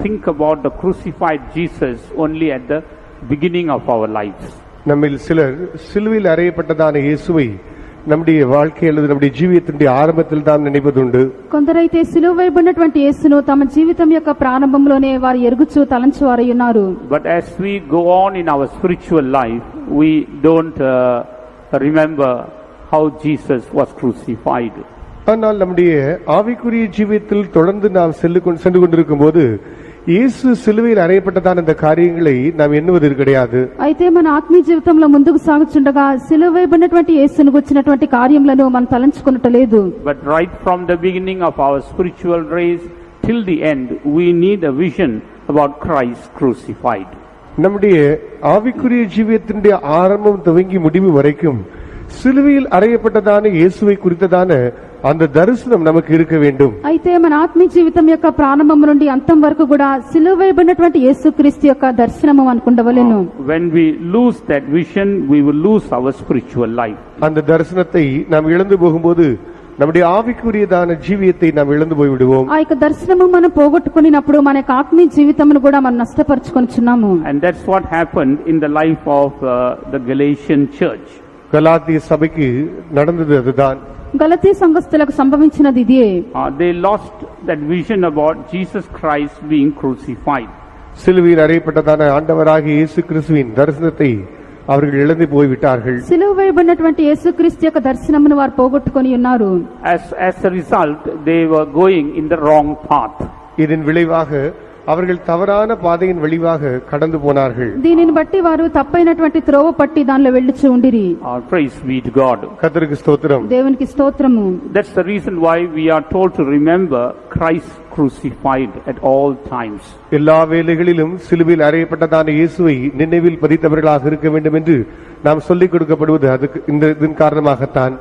think about the crucified Jesus only at the beginning of our lives. நம்மில் சிலர் சிலுவையில் அறையப்பட்டதான இயேசுவை நம்முடைய வாழ்க்கையில் நம்முடைய జీవితంలో ఆరంభத்தில் தான் నిனைపదుండు. కొందరైతే సిలువ వేయబడినటువంటి యేసును తమ జీవితం యొక్క ప్రారంభంలోనే వారు ఎరుగుచూ తలంచువారై ఉన్నారు. But as we go on in our spiritual life, we don't remember how Jesus was crucified. ஆனால் நம்முடைய ஆவிக்குரிய ஜீவியத்தில் தொடர்ந்து நாம் சென்று கொண்டிருக்கும்போது యేసు సిలువలో అరేయబడ్డదాన அந்த కార్యங்களை நாம் ఎన్నుவது கிடையாது. అయితే మన ఆత్మీయ జీవితంలో ముందుకు సాగుచుండగా సిలువ వేయబడినటువంటి యేసును గురించినటువంటి కార్యములను మనం తలంచుకొనటలేదు. But right from the beginning of our spiritual race till the end, we need a vision about Christ crucified. நம்முடைய ஆவிக்குரிய ஜீவியத்தினுடைய ஆரம்பம் துவங்கி முடிவு வரைக்கும் சிலுவையில் அறையப்பட்டதான இயேசுவை குறித்ததான அந்த దర్శనం நமக்கு இருக்க வேண்டும். అయితే మన ఆత్మీయ జీవితం యొక్క ప్రారంభం నుండి అంతం వరకు కూడా సిలువ వేయబడినటువంటి యేసుక్రీస్తు యొక్క దర్శనము మనకు ఉండవలెను. When we lose that vision, we will lose our spiritual life. அந்த దర్శனத்தை நாம் இழந்து போகும்போது நம்முடைய ஆவிக்குரியதான ஜீவியத்தை நாம் இழந்து போய் விடுவோம். ఆ యొక్క దర్శనము మనం పోగొట్టుకున్నప్పుడు మన యొక్క ఆత్మీయ జీవితమును కూడా మనం నష్టపరుచుకొనుచున్నాము. And that's what happened in the life of the Galatian church. గలాతీ సభకి நடந்தது அதுதான். గలతీ సంఘస్థులకు సంభవించినది ఇదే. They lost that vision about Jesus Christ being crucified. சிலுவையில் அறையப்பட்டதான ஆண்டவராகிய இயேசு கிறிஸ்துவின் தரிசனத்தை அவர்கள் இழந்து போய் விட்டார்கள். సిలువ వేయబడినటువంటి యేసుక్రీస్తు యొక్క దర్శనమును వారు పోగొట్టుకొని ఉన్నారు. As a result, they were going in the wrong path. இதன் விளைவாக அவர்கள் தவறான பாதையின் வழியாக கடந்து போனார்கள். దీనిని బట్టి వారు తప్పైనటువంటి త్రోవ పట్టి దానిలో వెళ్ళుచూ ఉండిరి. Praise be to God. கர்த்தருக்கு ஸ்தோத்திரம். దేవునికి స్తోత్రము. That's the reason why we are told to remember Christ crucified at all times. எல்லா வேளைகளிலும் சிலுவையில் அறையப்பட்டதான இயேசுவை நினைவில் பதித்தவர்களாக இருக்க வேண்டும் என்று நாம் சொல்லிக் கொடுக்கப்படுவது அதுக்கு இதன் காரணமாகத்தான்.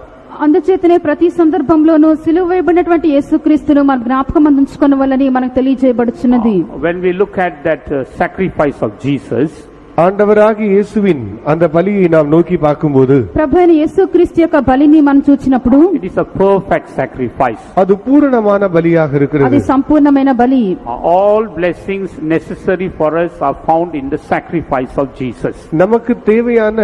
అందుచేతనే ప్రతి సందర్భంలోనూ సిలువ వేయబడినటువంటి యేసుక్రీస్తును మన జ్ఞాపకం ఉంచుకొనవలని మనకు తెలియజేయబడుచున్నది. When we look at that sacrifice of Jesus, ஆண்டவராகிய இயேசுவின் அந்த பலியை நாம் நோக்கி பார்க்கும்போது ప్రభువైన యేసుక్రీస్తు యొక్క బలిని మనం చూచినప్పుడు it is a perfect sacrifice. அது பூரணமான பலியாக இருக்கிறது. అది సంపూర్ణమైన బలి. All blessings necessary for us are found in the sacrifice of Jesus. நமக்கு தேவையான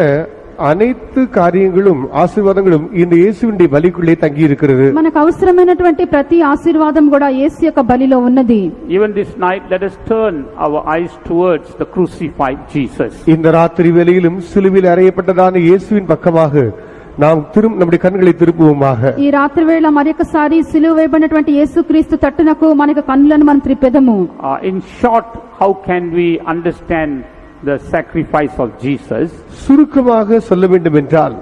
அனைத்து காரியங்களும் ஆசீர்வாதங்களும் இந்த இயேசுவின் பலிக்குள்ளே தங்கி இருக்கிறது. మనకు అవసరమైనటువంటి ప్రతి ఆశీర్వాదం కూడా యేసు యొక్క బలిలో ఉన్నది. Even this night, let us turn our eyes towards the crucified Jesus. இந்த ராத்திரி வேளையிலும் சிலுவையில் அறையப்பட்டதான இயேசுவின் பக்கமாக நாம் நம்முடைய கண்களை திருப்புவோமாக. ఈ రాత్రి వేళ మరొకసారి సిలువ వేయబడినటువంటి యేసుక్రీస్తు తట్టునకు మనకు కన్నులను మనం త్రిప్పెదము. In short, how can we understand the sacrifice of Jesus? சுருக்கமாக சொல்ல வேண்டும் என்றால்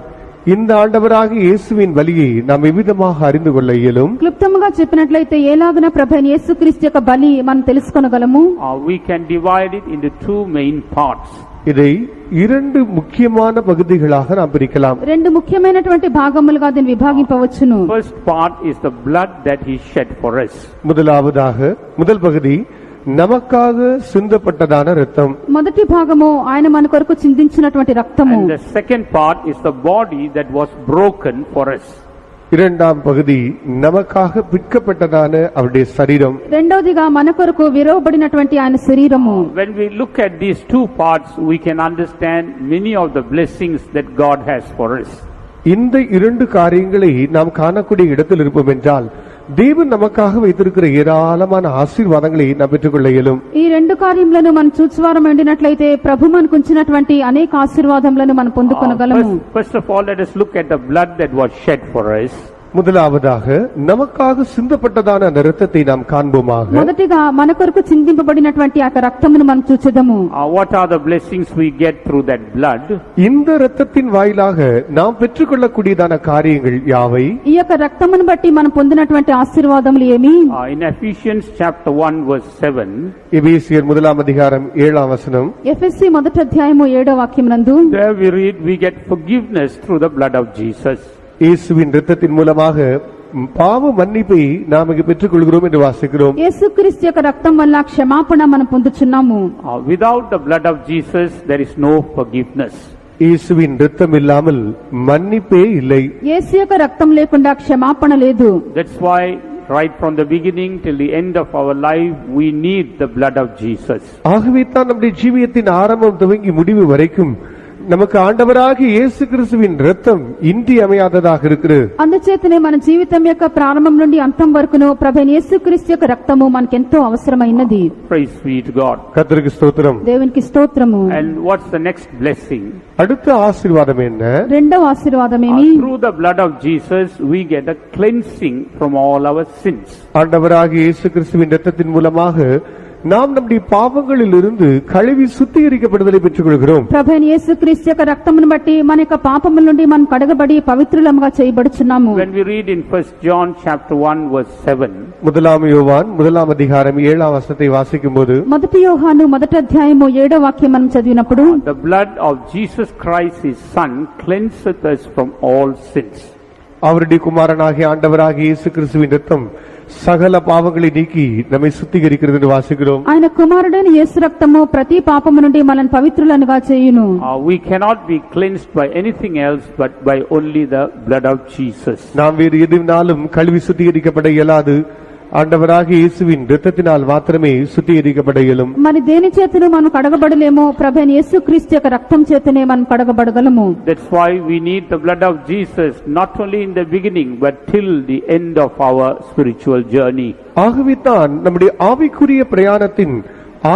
இந்த ஆண்டவராகிய இயேசுவின் பலியை நாம் எவ்விதமாக அறிந்து கொள்ள இயலும்? క్లుప్తంగా చెప్పినట్లయితే ఏలాగున ప్రభువైన యేసుక్రీస్తు యొక్క బలి మనం తెలుసుకొనగలము. We can divide it into two main parts. இதை இரண்டு முக்கியமான பகுதிகளாக நாம் பிரிக்கலாம். రెండు ముఖ్యమైనటువంటి భాగములుగా దీన్ని విభాగింపవచ్చును. First part is the blood that he shed for us. முதல் பகுதி நமக்காக சிந்தப்பட்டதான இரத்தம். మొదటి భాగము ఆయన మన కొరకు చిందించినటువంటి రక్తము. And the second part is the body that was broken for us. இரண்டாம் பகுதி நமக்காக பிற்கப்பட்டதான அவருடைய சரீரம். రెండోదిగా మన కొరకు విరవబడినటువంటి ఆయన శరీరము. When we look at these two parts, we can understand many of the blessings that God has for us. இந்த இரண்டு காரியங்களை நாம் காணக்கூடிய இடத்தில் இருப்போம் என்றால் தேவன் நமக்காக வைத்திருக்கிற ஏராளமான ஆசீர்வாதங்களை நாம் பெற்றுக்கொள்ள இயலும். ఈ రెండు కార్యములను మనం చూచువారం ఉండినట్లయితే ప్రభు మనకు ఉంచినటువంటి అనేక ఆశీర్వాదములను మనం పొందుకొనగలము. First of all, let us look at the blood that was shed for us. முதலாவதாக நமக்காக சிந்தப்பட்டதான அந்த இரத்தத்தை நாம் காண்போமாக. మొదటిగా మన కొరకు చిందింపబడినటువంటి ఆ రక్తమును మనం చూచెదము. What are the blessings we get through that blood? இந்த இரத்தத்தின் வாயிலாக நாம் பெற்றுக்கொள்ளக்கூடியதான காரியங்கள் யாவை? ఈ యొక్క రక్తమును బట్టి మనం పొందినటువంటి ఆశీర్వాదములు ఏమి? In Ephesians chapter 1 verse 7, எபேசியர் 1:7 ఎఫెసీ 1:7 there we read, we get forgiveness through the blood of Jesus. இயேசுவின் இரத்தத்தின் மூலமாக பாவ மன்னிப்பை நாம் இங்கு பெற்றுக்கொள்கிறோம் என்று வாசிக்கிறோம். యేసుక్రీస్తు యొక్క రక్తం వల్ల క్షమాపణ మనం పొందుచున్నాము. Without the blood of Jesus, there is no forgiveness. இயேசுவின் இரத்தம் இல்லாமல் மன்னிப்பே இல்லை. యేసు యొక్క రక్తం లేకుండా క్షమాపణ లేదు. That's why right from the beginning till the end of our life, we need the blood of Jesus. ஆகவே தான் நம்முடைய ஜீவியத்தின் ஆரம்பம் துவங்கி முடிவு வரைக்கும் நமக்கு ஆண்டவராகிய இயேசு கிறிஸ்துவின் இரத்தம் இன்றியமையாததாக இருக்கிறது. అందుచేతనే మన జీవితం యొక్క ప్రారంభం నుండి అంతం వరకును ప్రభువైన యేసుక్రీస్తు యొక్క రక్తము మనకెంతో అవసరమైనది. Praise be to God. கர்த்தருக்கு ஸ்தோத்திரம். దేవునికి స్తోత్రము. And what's the next blessing? அடுத்த ஆசீர்வாதம் என்ன? రెండవ ఆశీర్వాదం ఏమి? Through the blood of Jesus we get a cleansing from all our sins. ஆண்டவராகிய இயேசு கிறிஸ்துவின் இரத்தத்தின் மூலமாக நாம் நம்முடைய பாவங்களிலிருந்து கழுவி சுத்திகரிக்கப்படுதலை பெற்றுக் கொள்கிறோம். ప్రభువైన యేసుక్రీస్తు యొక్క రక్తమును బట్టి మన యొక్క పాపముల నుండి మనం కడగబడి పవిత్రులముగా చేయబడుచున్నాము. When we read in 1 John chapter 1 verse 7, முதலாம் யோவான் முதலாம் அதிகாரம் 7ஆம் வசனத்தை வாசிக்கும்போது, మొదటి యోహాను మొదటి అధ్యాయము 7వ వాక్యం మనం చదివినప్పుడు, the blood of Jesus Christ his son cleanseth us from all sins. அவருடைய குமாரனாகிய ஆண்டவராகிய இயேசு கிறிஸ்துவின் இரத்தம் சகல பாவங்களை நீக்கி நம்மை சுத்திகரிக்கிறது என்று வாசிக்கிறோம். ఆయన కుమారుడైన యేసు రక్తము ప్రతి పాపము నుండి మనల్ని పవిత్రులనుగా చేయును. We cannot be cleansed by anything else but by only the blood of Jesus. நாம் வேறு எதுனாலும் கழுவி சுத்திகரிக்கப்பட இயலாது. ஆண்டவராகிய இயேசுவின் இரத்தத்தினால் மாத்திரமே சுத்திகரிக்கப்பட இயலும். మరి దేని చేతను మనం కడగబడలేమో ప్రభువైన యేసుక్రీస్తు యొక్క రక్తం చేతనే మనం కడగబడగలము. That's why we need the blood of Jesus not only in the beginning but till the end of our spiritual journey. ஆகவே தான் நம்முடைய ஆவிக்குரிய பிரயாணத்தின்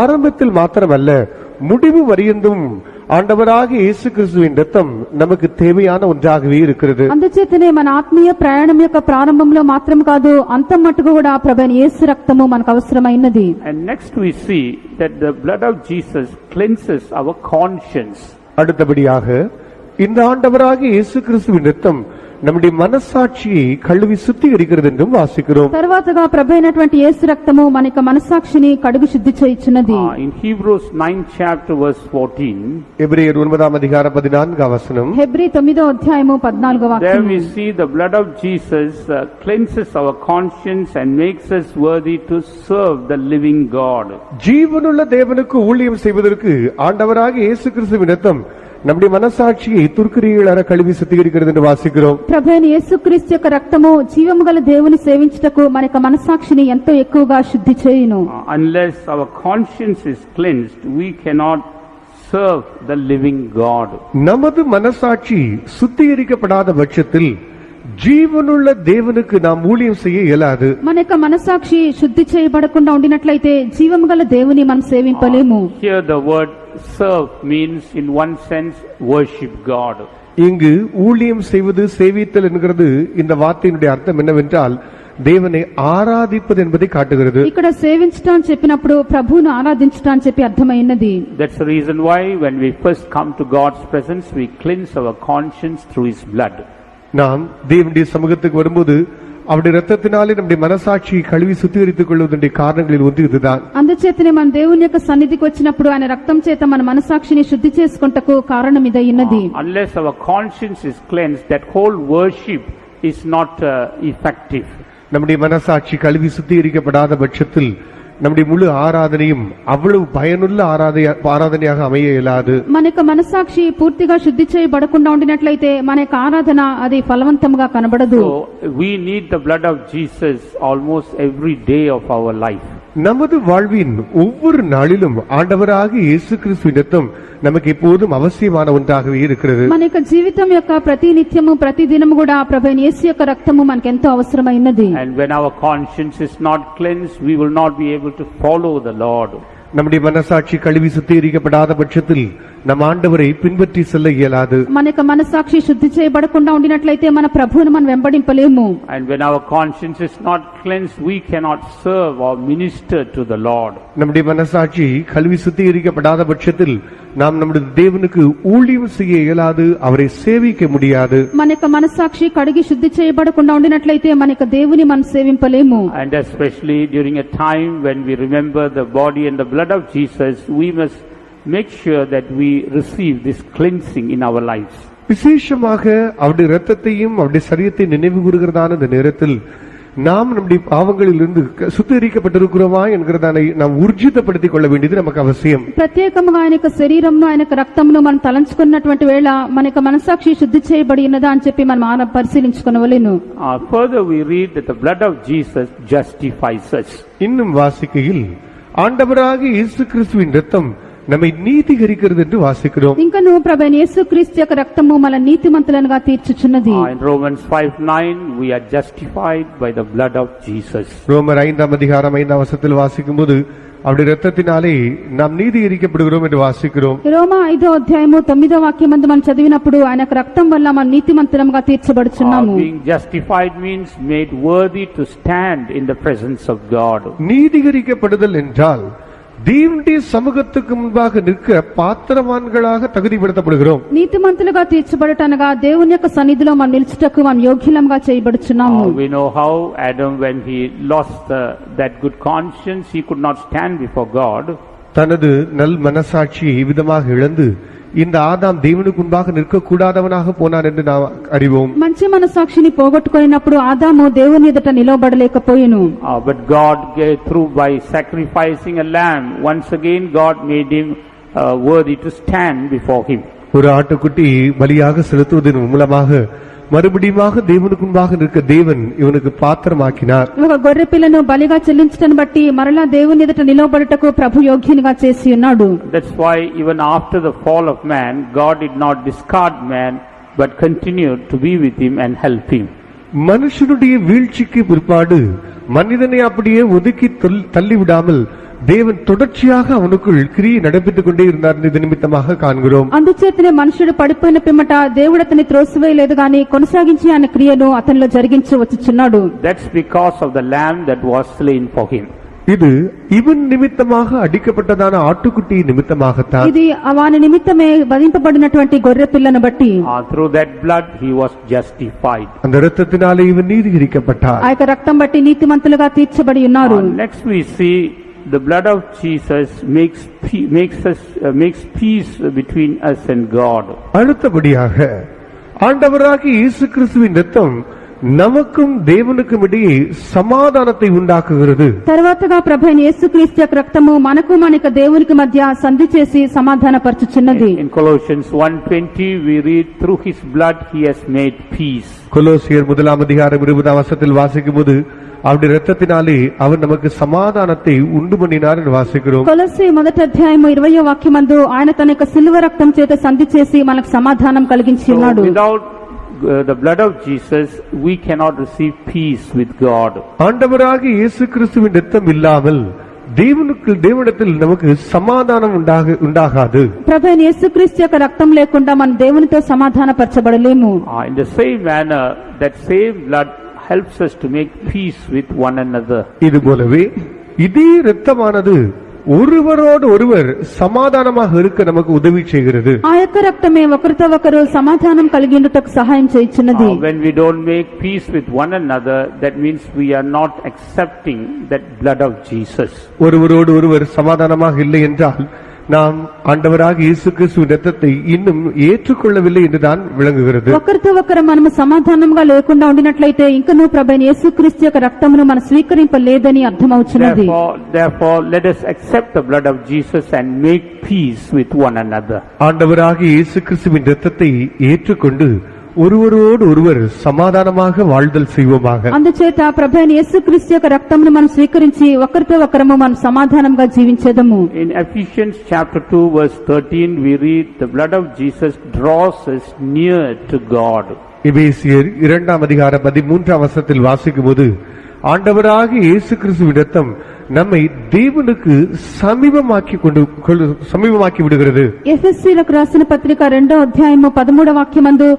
ஆரம்பத்தில் மாத்திரமல்ல முடிவு வரையந்தும் ஆண்டவராகிய இயேசு கிறிஸ்துவின் இரத்தம் நமக்கு தேவையான ஒன்றாகவே இருக்கிறது. అందుచేతనే మన ఆత్మీయ ప్రయాణం యొక్క ప్రారంభంలో మాత్రం కాదు అంతం మట్టుకు కూడా ప్రభువైన యేసు రక్తము మనకు అవసరమైనది. And next we see that the blood of Jesus cleanses our conscience. அடுத்தபடியாக இந்த ஆண்டவராகிய இயேசு கிறிஸ்துவின் இரத்தம் நம்முடைய மனசாட்சியை கழுவி சுத்திகரிக்கிறது என்றும் வாசிக்கிறோம். తర్వాతగా ప్రభువైనటువంటి యేసు రక్తము మన యొక్క మనస్సాక్షిని కడుగు శుద్ధి చేయుచున్నది. In Hebrews 9th chapter verse 14, எபிரேயர் 9ஆம் அதிகாரம் 14ஆம் வசனம், హెబ్రీ 9వ అధ్యాయము 14వ there వాక్యం. we see the blood of Jesus cleanses our conscience and makes us worthy to serve the living God. ஜீவனுள்ள தேவனுக்கு ஊழியம் செய்வதற்கு ஆண்டவராகிய இயேசு கிறிஸ்துவின் இரத்தம் நம்முடைய மனசாட்சியை துர்க்கிரியைகளற கழுவி சுத்திகரிக்கிறது என்று வாசிக்கிறோம். ప్రభువైన యేసుక్రీస్తు యొక్క రక్తము జీవము గల దేవుని సేవించుటకు మన యొక్క మనస్సాక్షిని ఎంతో ఎక్కువగా శుద్ధి చేయును. Unless our conscience is cleansed, we cannot serve the living God. நமது மனசாட்சி சுத்திகரிக்கப்படாத பட்சத்தில் జీవనుள்ள దేవునికి நாம் ஊழியம் செய்ய இயலாது. మన యొక్క మనస్సాక్షి శుద్ధి చేయబడకుండా ఉండినట్లయితే జీవము గల దేవుని మనం సేవింపలేము. Here the word serve means in one sense worship God. இங்கு ஊழியம் செய்வது சேவித்தல் என்கிறது இந்த வார்த்தையினுடைய அர்த்தம் என்னவென்றால் தேவனை ஆராதிப்பது என்பதை காட்டுகிறது. ఇక్కడ సేవించటం అని చెప్పినప్పుడు ప్రభువును ఆరాధించటం అని చెప్పి అర్థమైనది. That's the reason why when we first come to God's presence we cleanse our conscience through his blood. நாம் தேவனுடைய சமூகத்துக்கு வரும்போது அவருடைய இரத்தத்தினாலே நம்முடைய மனசாட்சியை கழுவி சுத்திகரித்துக் கொள்வதற்குரிய காரணங்களில் ஒன்று இதுதான். అందుచేతనే మన దేవుని యొక్క సన్నిధికి వచ్చినప్పుడు ఆయన రక్తం చేత మన మనస్సాక్షిని శుద్ధి చేసుకొనుటకు కారణం ఇదే ఉన్నది. Unless our conscience is cleansed, that whole worship is not effective. நம்முடைய மனசாட்சி கழுவி சுத்திகரிக்கப்படாத பட்சத்தில் நம்முடைய முழு ஆராதனையும் அவ்வளவு பயனுள்ள ஆராதனையாக அமைய இயலாது. మన యొక్క మనస్సాక్షి పూర్తిగా శుద్ధి చేయబడకుండా ఉండినట్లయితే మన యొక్క ఆరాధన అది ఫలవంతంగా కనబడదు. So we need the blood of Jesus almost every day of our life. நமது வாழ்வின் ஒவ்வொரு நாளிலும் ஆண்டவராகிய இயேசு கிறிஸ்துவின் இரத்தம் நமக்கு எப்போதும் அவசியமான ஒன்றாகவே இருக்கிறது. మన యొక్క జీవితం యొక్క ప్రతి నిత్యము ప్రతి దినము కూడా ప్రభువైన యేసు యొక్క రక్తము మనకు ఎంతో అవసరమైనది. And when our conscience is not cleansed, we will not be able to follow the Lord. நம்முடைய மனசாட்சி கழுவி சுத்திகரிக்கப்படாத பட்சத்தில் நம் ஆண்டவரை பின்பற்றி செல்ல இயலாது. మన యొక్క మనస్సాక్షి శుద్ధి చేయబడకుండా ఉండినట్లయితే మన ప్రభువును మనం వెంబడింపలేము. And when our conscience is not cleansed, we cannot serve or minister to the Lord. நம்முடைய மனசாட்சி கழுவி சுத்திகரிக்கப்படாத பட்சத்தில் நாம் நம்முடைய தேவனுக்கு ஊழியம் செய்ய இயலாது, அவரை சேவிக்க முடியாது. మన యొక్క మనస్సాక్షి కడిగి శుద్ధి చేయబడకుండా ఉండినట్లయితే మన యొక్క దేవుని మనం సేవింపలేము. And especially during a time when we remember the body and the blood of Jesus, we must make sure that we receive this cleansing in our lives. விசேஷமாக அவருடைய இரத்தத்தையும் அவருடைய சரீரத்தை நினைவு கூறுகிறதான இந்த நேரத்தில் நாம் நம்முடைய பாவங்களிலிருந்து சுத்திகரிக்கப்பட்டிருக்கிறோமா என்கிறதான நாம் ஊர்ஜிதப்படுத்திக் கொள்ள வேண்டியது நமக்கு அவசியம். ప్రత్యేకంగా ఆయన యొక్క శరీరంను ఆయన యొక్క రక్తమును మనం తలంచుకున్నటువంటి వేళ మన యొక్క మనసాక్షి శుద్ధి చేయబడి ఉన్నదా అని చెప్పి మనం పరిశీలించుకొనవలెను. Further we read that the blood of Jesus justifies us. இன்னும் வாசிக்கையில் ஆண்டவராகிய இயேசு கிறிஸ்துவின் இரத்தம் நம்மை நீதிகரிக்கிறது என்று வாசிக்கிறோம். ఇంకను ప్రభువైన యేసుక్రీస్తు యొక్క రక్తము మన నీతిమంతులనుగా తీర్చుచున్నది. In Romans 5:9 we are justified by the blood of Jesus. ரோமர் 5ஆம் அதிகாரம் 5ஆம் வசனத்தில் வாசிக்கும்போது அவருடைய இரத்தத்தினாலே நாம் நீதிகரிக்கப்படுகிறோம் என்று வாசிக்கிறோம். రోమా 5వ అధ్యాయము 9వ వాక్యమందు మనం చదివినప్పుడు ఆయన యొక్క రక్తం వల్ల మనం నీతిమంతులముగా తీర్చబడుచున్నాము. Being justified means made worthy to stand in the presence of God. நீதிகரிக்கப்படுதல் என்றால் தேவனுடைய சமூகத்துக்கு முன்பாக நிற்க பாத்திரவான்களாக தகுதிப்படுத்தப்படுகிறோம். నీతిమంతులుగా తీర్చబడటనగా దేవుని యొక్క సన్నిధిలో మనం నిలుచుటకు మనం యోగ్యులంగా చేయబడుచున్నాము. We know how Adam, when he lost that good conscience, he could not stand before God. தனது நல் மனசாட்சியை விதமாக இழந்து இந்த ஆதாம் தேவனுக்கு முன்பாக நிற்க கூடாதவனாக போனான் என்று நாம் அறிவோம். మంచి మనసాక్షిని పోగొట్టుకున్నప్పుడు ఆదాము దేవుని ఎదుట నిలబడలేకపోయెను. But God gave through by sacrificing a lamb, once again God made him worthy to stand before him. ஒரு ஆட்டுக்குட்டி பலியாக செலுத்துவதன் மூலமாக மறுபடியுமாக தேவனுக்கு முன்பாக நிற்க தேவன் இவனுக்கு பாத்திரமாக்கினார். ఒక గొర్రె పిల్లను బలిగా చెల్లించటను బట్టి మరలా దేవుని ఎదుట నిలబడుటకు ప్రభు యోగ్యునిగా చేసి ఉన్నాడు. That's why even after the fall of man, God did not discard man but continued to be with him and help him. மனுஷனுடைய வீழ்ச்சிக்கு பிற்பாடு மனிதனை அப்படியே ஒதுக்கி தள்ளிவிடாமல் தேவன் தொடர்ச்சியாக அவனுக்குள் கிரியை நடைபெற்றுக் கொண்டே இருந்தார். இது நிமித்தமாக காண்கிறோம். అందుచేతనే మనుషుడు పడిపోయిన పిమ్మట దేవుడు అతన్ని త్రోసివేయలేదు గాని కొనసాగించి ఆయన క్రియను అతనిలో జరిగించి వచ్చుచున్నాడు. That's because of the lamb that was slain for him. இது இவன் நிமித்தமாக அடிக்கப்பட்டதான ஆட்டுக்குட்டி நிமித்தமாகத்தான். ఇది వాని నిమిత్తమే వధింపబడినటువంటి గొర్రె పిల్లను బట్టి Through that blood he was justified. அந்த இரத்தத்தினாலே இவன் நீதிகரிக்கப்பட்டார். ఆ యొక్క రక్తం బట్టి నీతిమంతులుగా తీర్చబడి ఉన్నారు. Next we see the blood of Jesus makes peace between us and God. அடுத்தபடியாக ஆண்டவராகிய இயேசு கிறிஸ்துவின் இரத்தம் நமக்கும் தேவனுக்கும் இடையே சமாதானத்தை உண்டாக்குகிறது. తర్వాతగా ప్రభువైన యేసుక్రీస్తు యొక్క రక్తము మనకు మన దేవునికి మధ్య సంధి చేసి సమాధానపరచుచున్నది. In Colossians 1:20 we read, through his blood he has made peace. கொலோசியர் 1ஆம் அதிகாரம் 20ஆம் வசனத்தில் வாசிக்கும்போது அவருடைய இரத்தத்தினாலே அவர் நமக்கு சமாதானத்தை உண்டு பண்ணினார் என்று வாசிக்கிறோம். కొలస్సీ 1వ అధ్యాయము 20వ వాక్యమందు ఆయన తన యొక్క సిలువ రక్తం చేత సంధి చేసి మనకు సమాధానం కలిగించి ఉన్నాడు. Without the blood of Jesus we cannot receive peace with God. ஆண்டவராகிய இயேசு கிறிஸ்துவின் இரத்தம் இல்லாமல் தேவனிடத்தில் நமக்கு சமாதானம் உண்டாகாது. ప్రభువైన యేసుక్రీస్తు యొక్క రక్తం లేకుండా మనం దేవునితో సమాధానపరచబడలేము. In the same manner, that same blood helps us to make peace with one another. இது போலவே இதே இரத்தமானது ஒருவரோடு ஒருவர் சமாதானமாக இருக்க நமக்கு உதவி செய்கிறது. ఆ యొక్క రక్తమే ఒకరితో ఒకరు సమాధానం కలిగి ఉండుటకు సహాయం చేయుచున్నది. When we don't make peace with one another, that means we are not accepting that blood of Jesus. ஒருவரோடு ஒருவர் சமாதானமாக இல்லை என்றால் நாம் ஆண்டவராகிய இயேசு கிறிஸ்துவின் இரத்தத்தை இன்னும் ஏற்றுக்கொள்ளவில்லை என்றுதான் விளங்குகிறது. ఒకరితో ఒకరు మనము సమాధానంగా లేకుండా ఉండినట్లయితే ఇంకనూ ప్రభువైన యేసుక్రీస్తు యొక్క రక్తమును మనం స్వీకరింపలేదని అర్థమవుచున్నది. Therefore let us accept the blood of Jesus and make peace with one another. ஆண்டவராகிய இயேசு கிறிஸ்துவின் இரத்தத்தை ஏற்றுக்கொண்டு ஒருவரோடு ஒருவர் சமாதானமாக வாழ்தல் செய்வோமாக. అందుచేత ప్రభువైన యేసుక్రీస్తు యొక్క రక్తమును మనం స్వీకరించి ఒకరితో ఒకరము మనం సమాధానంగా జీవించేదము. In Ephesians chapter 2 verse 13 we read, the blood of Jesus draws us near to God. எபேசியர் 2ஆம் அதிகாரம் 13ஆம் வசனத்தில் வாசிக்கும்போது ஆண்டவராகிய இயேசு கிறிஸ்துவின் இரத்தம் நம்மை தேவனுக்கு சமீபமாக்கி விடுகிறது. ఎఫెసీయులకు రాసిన పత్రిక 2వ అధ్యాయము 13వ వాక్యమందు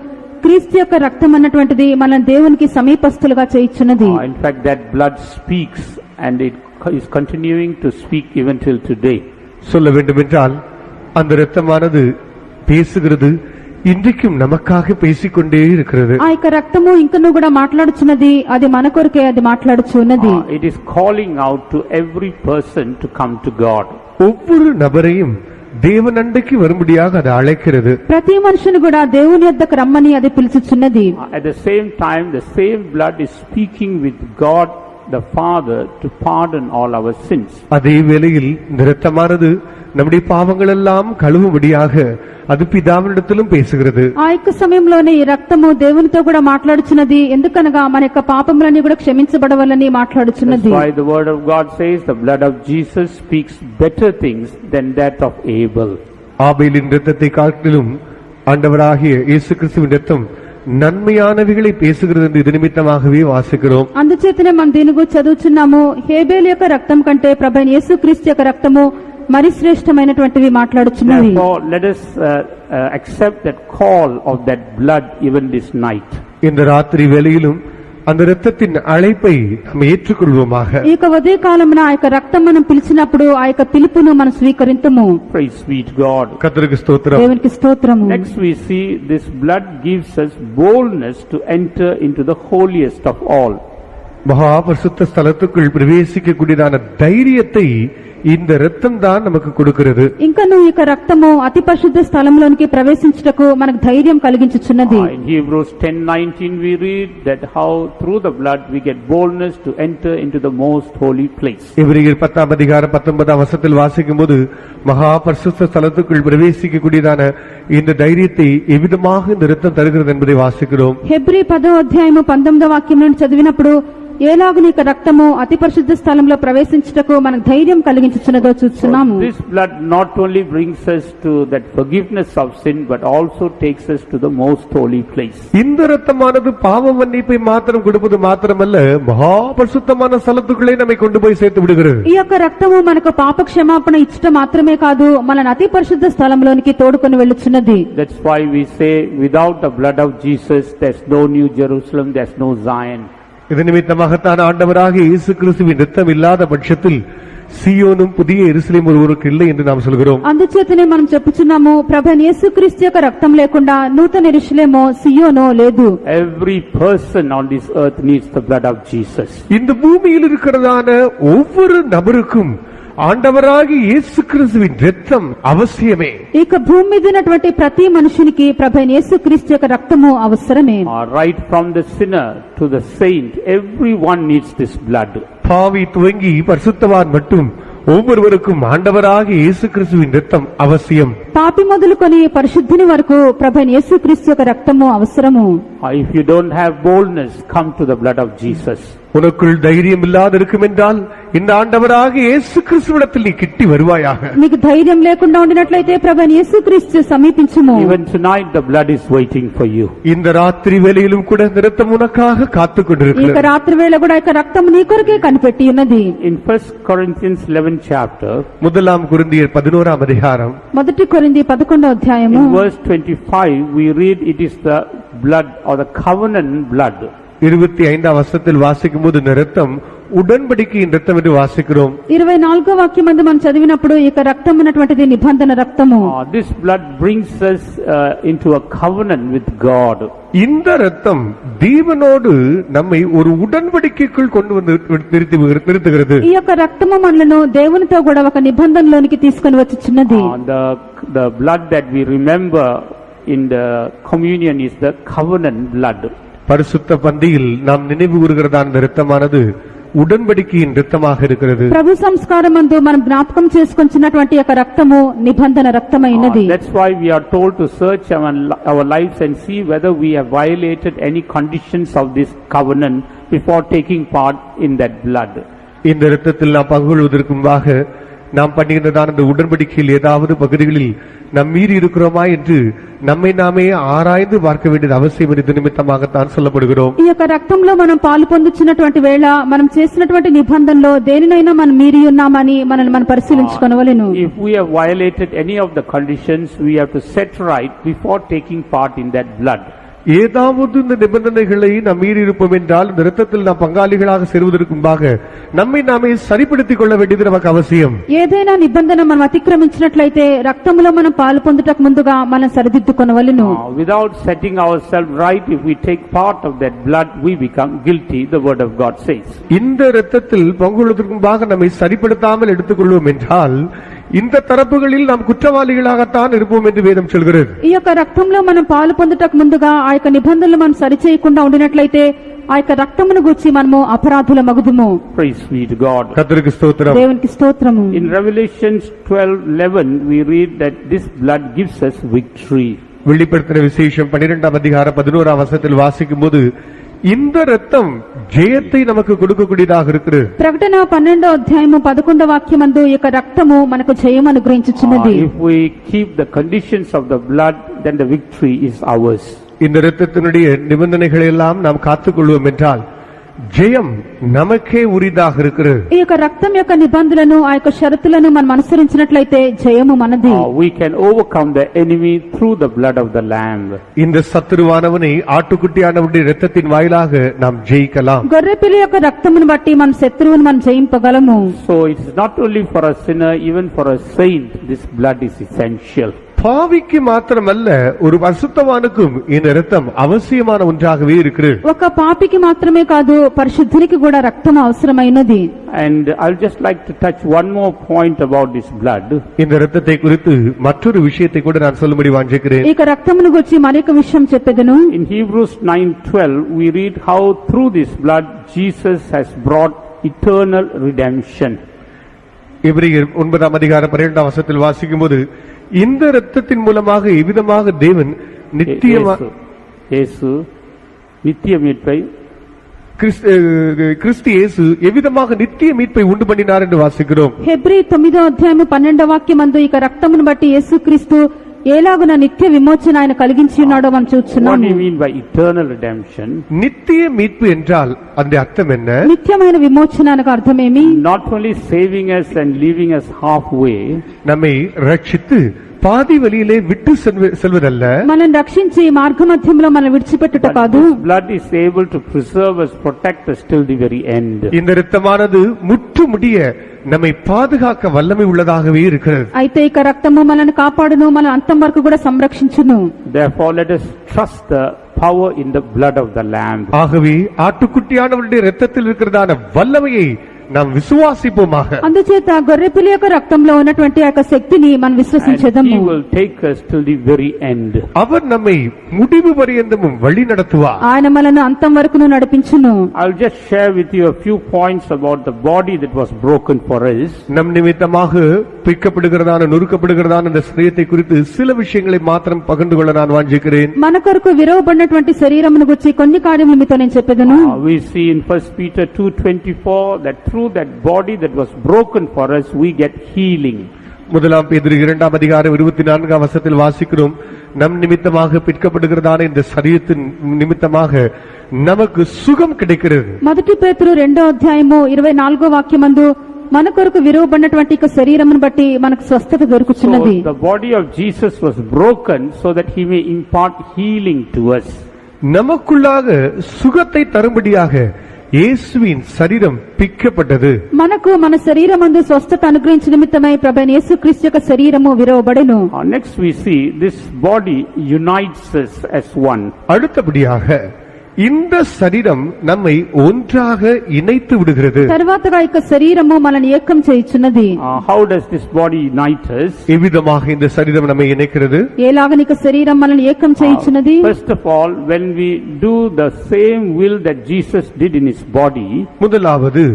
క్రీస్తు యొక్క రక్తం అన్నటువంటిది మన దేవునికి సమీపస్తులుగా చేయుచున్నది. In fact that blood speaks and it is continuing to speak even till today. சொல்ல வேண்டுமென்றால் அந்த இரத்தமானது பேசுகிறது, இன்றைக்கும் நமக்காக பேசிக்கொண்டே இருக்கிறது. ఆ యొక్క రక్తము ఇంకనూ కూడా మాట్లాడుచున్నది, అది మన కొరకే అది మాట్లాడుచున్నది. It is calling out to every person to come to God. ஒவ்வொரு நபரையும் தேவன் அண்டைக்கு வரும்படியாக அது அழைக்கிறது. ప్రతి మనుషుని కూడా దేవుని యొద్దకు రమ్మని అది పిలుచుచున్నది. At the same time, the same blood is speaking with God the Father to pardon all our sins. அதே வேளையில் இந்த இரத்தமானது நம்முடைய பாவங்கள் எல்லாம் கழுவும்படியாக அது பிதாவினிடத்திலும் பேசுகிறது. ఆ యొక్క సమయంలోనే ఈ రక్తము దేవునితో కూడా మాట్లాడుచున్నది. ఎందుకనగా మన యొక్క పాపములన్నీ కూడా క్షమించబడవలని మాట్లాడుచున్నది. That's why the word of God says the blood of Jesus speaks better things than that of Abel. ஆபேலின் இரத்தத்தை காட்டிலும் ஆண்டவராகிய இயேசு கிறிஸ்துவின் இரத்தம் நன்மையானவைகளை பேசுகிறது என்று இது நிமித்தமாகவே வாசிக்கிறோம். అందుచేతనే మనం దీని గురించి చదువుచున్నాము. హేబేలు యొక్క రక్తం కంటే ప్రభువైన యేసుక్రీస్తు యొక్క రక్తము మరి శ్రేష్టమైనటువంటివి మాట్లాడుచున్నవి. Therefore, let us accept that call of that blood even this night. இந்த ராத்திரி வேளையிலும் அந்த இரத்தத்தின் அழைப்பை நாம் ஏற்றுக்கொள்வோமாக. ఈ యొక్క ఉదయ కాలమున ఆ యొక్క రక్తం మనం పిలిచినప్పుడు ఆ యొక్క పిలుపును మనం స్వీకరింతుము. Praise be to God. కర్తருக்கு స్తోత్రం. దేవునికి స్తోత్రము. Next we see this blood gives us boldness to enter into the holiest of all. மகா பரிசுத்த ஸ்தலத்துக்குள் பிரவேசிக்கக்கூடியதான தைரியத்தை இந்த இரத்தம் தான் நமக்கு கொடுக்கிறது. ఇంకను ఈ యొక్క రక్తము అతి పరిశుద్ధ స్థలంలోనికి ప్రవేశించుటకు మనకు ధైర్యం కలిగించుచున్నది. In Hebrews 10:19 we read that how through the blood we get boldness to enter into the most holy place. எபிரேயர் 10 அதிகாரம் 19 வசனத்தில் வாசிக்கும்போது மகா பரிசுத்த ஸ்தலத்துக்குள் பிரவேசிக்கக்கூடியதான இந்த தைரியத்தை எவ்விதமாக இந்த இரத்தம் தருகிறது என்பதை வாசிக்கிறோம். హెబ్రీ 10వ అధ్యాయము 19వ వాక్యం నుండి చదివినప్పుడు ఏలాగున ఈ రక్తము అతి పరిశుద్ధ స్థలంలో ప్రవేశించుటకు మనకు ధైర్యం కలిగించుచున్నదో చూస్తున్నాము. This blood not only brings us to that forgiveness of sin but also takes us to the most holy place. இந்த இரத்தமானது பாவ மன்னிப்பை மாத்திரம் கொடுப்பது மாத்திரமல்ல மகா பரிசுத்தமான ஸ்தலத்துக்குள்ளே நம்மை கொண்டு போய் சேர்த்து விடுகிறது. ఈ యొక్క రక్తము మనకు పాప క్షమాపణ ఇచ్చట మాత్రమే కాదు మనల్ని అతి పరిశుద్ధ స్థలంలోనికి తోడుకొని వెళ్ళుచున్నది. That's why we say without the blood of Jesus there's no New Jerusalem, there's no Zion. இது நிமித்தமாகத்தான் ஆண்டவராக இயேசு கிறிஸ்துவின் இரத்தம் இல்லாத பட்சத்தில் సియోను புதிய எருசலேம் ஒருவருக்கு இல்லை என்று நாம் சொல்கிறோம். అందుచేతనే మనం చెప్పుచున్నాము ప్రభువైన యేసుక్రీస్తు యొక్క రక్తం లేకుండా నూతన యెరూషలేమో సియోనో లేదు. Every person on this earth needs the blood of Jesus. இந்த பூமியில் இருக்கிறதான ஒவ்வொரு நபருக்கும் ఆండవరాగి యేసుక్రీస్తువిన్ రక్తం అవశ్యమే. ఇక భూమి మీద ఉన్నటువంటి ప్రతి మనుషునికి ప్రభువైన యేసుక్రీస్తు యొక్క రక్తము అవసరమే. Right from the sinner to the saint, everyone needs this blood. பாவி துவங்கி பரிசுத்தவான் மட்டும் ஒவ்வொருவருக்கும் ஆண்டவராக இயேசு கிறிஸ்துவின் ரத்தம் அவசியம். పాపి మొదలుకొని పరిశుద్ధుని వరకు ప్రభువైన యేసుక్రీస్తు యొక్క రక్తము అవసరము. If you don't have boldness, come to the blood of Jesus. உனக்குள் தைரியம் இல்லாத இருக்கும் என்றால் இந்த ஆண்டவராக இயேசு கிறிஸ்துவிடத்தில் நீ கிட்டி வருவாயாக. నీకు ధైర్యం లేకుండా ఉండినట్లయితే ప్రభువైన యేసుక్రీస్తు సమీపించుము. Even tonight the blood is waiting for you. இந்த ராத்திரி வேளையிலும் கூட இந்த ரத்தம் உனக்காக காத்துக் ఈ கொண்டிருக்கிறது. రాత్రి వేళ కూడా ఈ రక్తం నీ కొరకే కనిపెట్టి ఉన్నది. In 1 Corinthians 11 chapter, முதலாம் கொரிந்தியர் 11ஆம் அதிகாரம் మొదటి కొరింథీ 11వ అధ్యాయము in verse 25 we read it is the blood or the covenant blood. 25ஆம் வசனத்தில் வாசிக்கும்போது இந்த ரத்தம் உடன்படிக்கையின் ரத்தம் என்று வாசிக்கிறோம். 24వ వాక్యం మందు మనం చదివినప్పుడు ఈ రక్తం ఉన్నటువంటిది నిబంధన రక్తము. This blood brings us into a covenant with God. இந்த ரத்தம் தேவனோடு நம்மை ஒரு உடன்படிக்கைக்குள் கொண்டு வந்து நிறுத்துகிறது. ఈ యొక్క రక్తము మనలను దేవునితో కూడా ఒక నిబంధనలోనికి తీసుకొని వచ్చుచున్నది. The blood that we remember in the communion is the covenant blood. பரிசுத்த பந்தியில் நாம் நினைவு கூறுகிறதான இந்த இரத்தமானது ఉడన్బడికిన్ రక్తமாக இருக்கிறது. ప్రభు సంస్కారమందు మనం జ్ఞాపకం చేసుకొంచున్నటువంటి యొక్క రక్తము నిబంధన రక్తమైనది. That's why we are told to search our lives and see whether we have violated any conditions of this covenant before taking part in that blood. இந்த இரத்தத்தில் நாம் பங்குகொள்வதற்கு முன்பாக நாம் பண்ணுகின்றதான இந்த உடன்படிக்கையில் ஏதாவது பகுதிகளில் நாம் மீறி இருக்கிறோமா என்று நம்மை நாமே ஆராய்ந்து பார்க்க வேண்டியது அவசியம் என்று நிமித்தமாகத்தான் சொல்லப்படுகிறோம். ఈ యొక్క రక్తంలో మనం పాలు పొందుచున్నటువంటి వేళ మనం చేసినటువంటి నిబంధనలో దేనినైనా మనం మీరి ఉన్నామని మనల్ని మనం పరిశీలించుకొనవలెను. If we have violated any of the conditions, we have to set right before taking part in that blood. ஏதாவது இந்த நிபந்தனைகளை நாம் மீறி இருப்போம் என்றால் இந்த இரத்தத்தில் நாம் பங்காளிகளாக சேருவதற்கு முன்பாக நம்மை நாமே சரிப்படுத்திக் கொள்ள வேண்டியது நமக்கு அவசியம். ఏదైనా నిబంధన మనం అతిక్రమించినట్లయితే రక్తములో మనం పాలు పొందుటకు ముందుగా మనం సరిదిద్దుకొనవలెను. Without setting ourselves right, if we take part of that blood, we become guilty, the word of God says. இந்த இரத்தத்தில் பங்குள்ளதற்கு முன்பாக நம்மை சரிப்படுத்தாமல் எடுத்துக்கொள்வோம் என்றால் இந்த தரப்புகளில் நாம் குற்றவாளிகளாகத்தான் இருப்போம் என்று வேதம் சொல்கிறது. ఈ యొక్క రక్తంలో మనం పాలు పొందుటకు ముందుగా ఆ యొక్క నిబంధనలు మనం సరిచేయకుండా ఉండినట్లయితే ఆ యొక్క రక్తమును గూర్చి మనము అపరాధుల మగుదుము. Praise be to God. கர்த்தருக்கு ஸ்தோத்திரம். దేవునికి స్తోత్రము. In Revelation 12:11 we read that this blood gives us victory. வெளிப்படுத்தின விசேஷம் 12ஆம் அதிகாரம் 11ஆம் வசனத்தில் வாசிக்கும் போது இந்த ரத்தம் ஜெயத்தை நமக்கு கொடுக்கக்கூடியதாக இருக்கிறது. ప్రకటన 12వ అధ్యాయము 11వ వాక్యమందు ఈ యొక్క రక్తము మనకు జయం అనుగ్రహించుచున్నది. If we keep the conditions of the blood, then the victory is ours. இந்த இரத்தத்தினுடைய நிபந்தனைகளை எல்லாம் நாம் காத்துக்கொள்வோம் என்றால் ஜெயம் நமக்கே உரிதாக இருக்கிறது. ఈ యొక్క రక్తం యొక్క నిబంధనలను ఆ యొక్క షరతులను మనం అనుసరించినట్లయితే జయము మనది. We can overcome the enemy through the blood of the lamb. இந்த சத்துருவானவனை ஆட்டுக்குட்டியானவருடைய இரத்தத்தின் வாயிலாக நாம் ஜெயிக்கலாம். గొర్రెపిల్ల యొక్క రక్తమును బట్టి మన శత్రువును మనం జయింపగలము. So it is not only for a sinner, even for a saint, this blood is essential. பாவிக்கு மாத்திரமல்ல, ஒரு பரிசுத்தவானுக்கும் இந்த இரத்தம் அவசியமான ஒன்றாகவே இருக்கிறது. ఒక పాపికి మాత్రమే కాదు, పరిశుద్ధునికి కూడా రక్తం అవసరమైనది. And I'll just like to touch one more point about this blood. இந்த இரத்தத்தை குறித்து மற்றொரு விஷயத்தை கூட நான் சொல்லும்படி வாஞ்சிக்கிறேன். ఈ రక్తమును గురించి మరొక విషయం చెప్పెదను. In Hebrews 9:12 we read how through this blood Jesus has brought eternal redemption. எபிரேயர் 9ஆம் அதிகாரம் 12ஆம் வசனத்தில் வாசிக்கும்போது இந்த இரத்தத்தின் மூலமாக எவ்விதமாக தேவன் இயேசு நித்திய மீட்பை கிறிஸ்து இயேசு எவ்விதமாக நித்திய மீட்பை உண்டு பண்ணினார் என்று வாசிக்கிறோம். హెబ్రీ 9వ అధ్యాయము 12వ వాక్యమందు ఈ రక్తమును బట్టి యేసుక్రీస్తు ఏలాగున నిత్య విమోచన ఆయన కలిగించి ఉన్నాడో మనం చూస్తున్నాము. What do you mean by eternal redemption? நித்திய மீட்பு என்றால் அதனுடைய அர்த்தம் என்ன? నిత్యమైన విమోచన అనగా అర్థమేమి? Not only saving us and leaving us halfway, நம்மை ரட்சித்து பாதி வழியிலே விட்டு செல்வதல்ல, మనం రక్షించి మార్గమధ్యంలో మనం విడిచిపెట్టుట కాదు. this blood is able to preserve us, protect us till the very end. இந்த இரத்தமானது முற்று முடிய நம்மை பாதுகாக்க வல்லமை உள்ளதாகவே இருக்கிறது. అయితే ఈ రక్తము మనల్ని కాపాడును, మన అంతం వరకు కూడా సంరక్షించును. Therefore let us trust the power in the blood of the lamb. ஆகவே ஆட்டுக்குட்டியானவருடைய இரத்தத்தில் இருக்கிறதான வல்லமையை நாம் விசுவாசிப்போமாக. అందుచేత గొర్రెపిల్ల యొక్క రక్తంలో ఉన్నటువంటి ఆ యొక్క శక్తిని మనం విశ్వసించేదము. He will take us till the very end. அவர் நம்மை முடிவு பரியந்தமும் வழி நடத்துவார். ఆయన మనల్ని అంతం వరకును నడిపించును. I'll just share with you a few points about the body that was broken for us. நம் நிமித்தமாக பிக்கப்படுகிறதான நொறுக்கப்படுகிறதான இந்த சரீரத்தை குறித்து சில விஷயங்களை மாத்திரம் பகிர்ந்து கொள்ள நான் வாஞ்சிக்கிறேன். మన కొరకు విరవబడినటువంటి శరీరమును గురించి కొన్ని కార్యములు మీతో నేను చెప్పెదను. We see in 1 Peter 2:24 that through that body that was broken for us we get healing. முதலாம் பேதுரு 2ஆம் அதிகாரம் 24ஆம் வசனத்தில் வாசிக்கிறோம், நம் நிமித்தமாக பிற்கப்படுகிறதான இந்த சரீரத்தின் நிமித்தமாக நமக்கு சுகம் கிடைக்கிறது. మొదటి పేతురు 2వ అధ్యాయము 24వ వాక్యమందు మన కొరకు విరవబడినటువంటి శరీరమును బట్టి మనకు స్వస్థత దొరుకుతున్నది. So the body of Jesus was broken so that he may impart healing to us. நமக்குள்ளாக சுகத்தை தரும்படியாக இயேசுவின் சரீரம் பிக்கப்பட்டது. మనకు మన శరీరమందు స్వస్థత అనుగ్రహించిన నిమిత్తమై ప్రభువైన యేసుక్రీస్తు యొక్క శరీరము విరవబడెను. Next we see this body unites us as one. அடுத்தபடியாக இந்த சரீரம் நம்மை ஒன்றாக இணைத்து விடுகிறது. తర్వాతగా ఈ శరీరము మనల్ని ఏకం చేయుచున్నది. How does this body unite us? எவ்விதமாக இந்த சரீரம் நம்மை இணைக்கிறது? ఏలాగని ఈ శరీరం మనల్ని ఏకం చేయుచున్నది? First of all, when we do the same will that Jesus did in his body, முதலாவது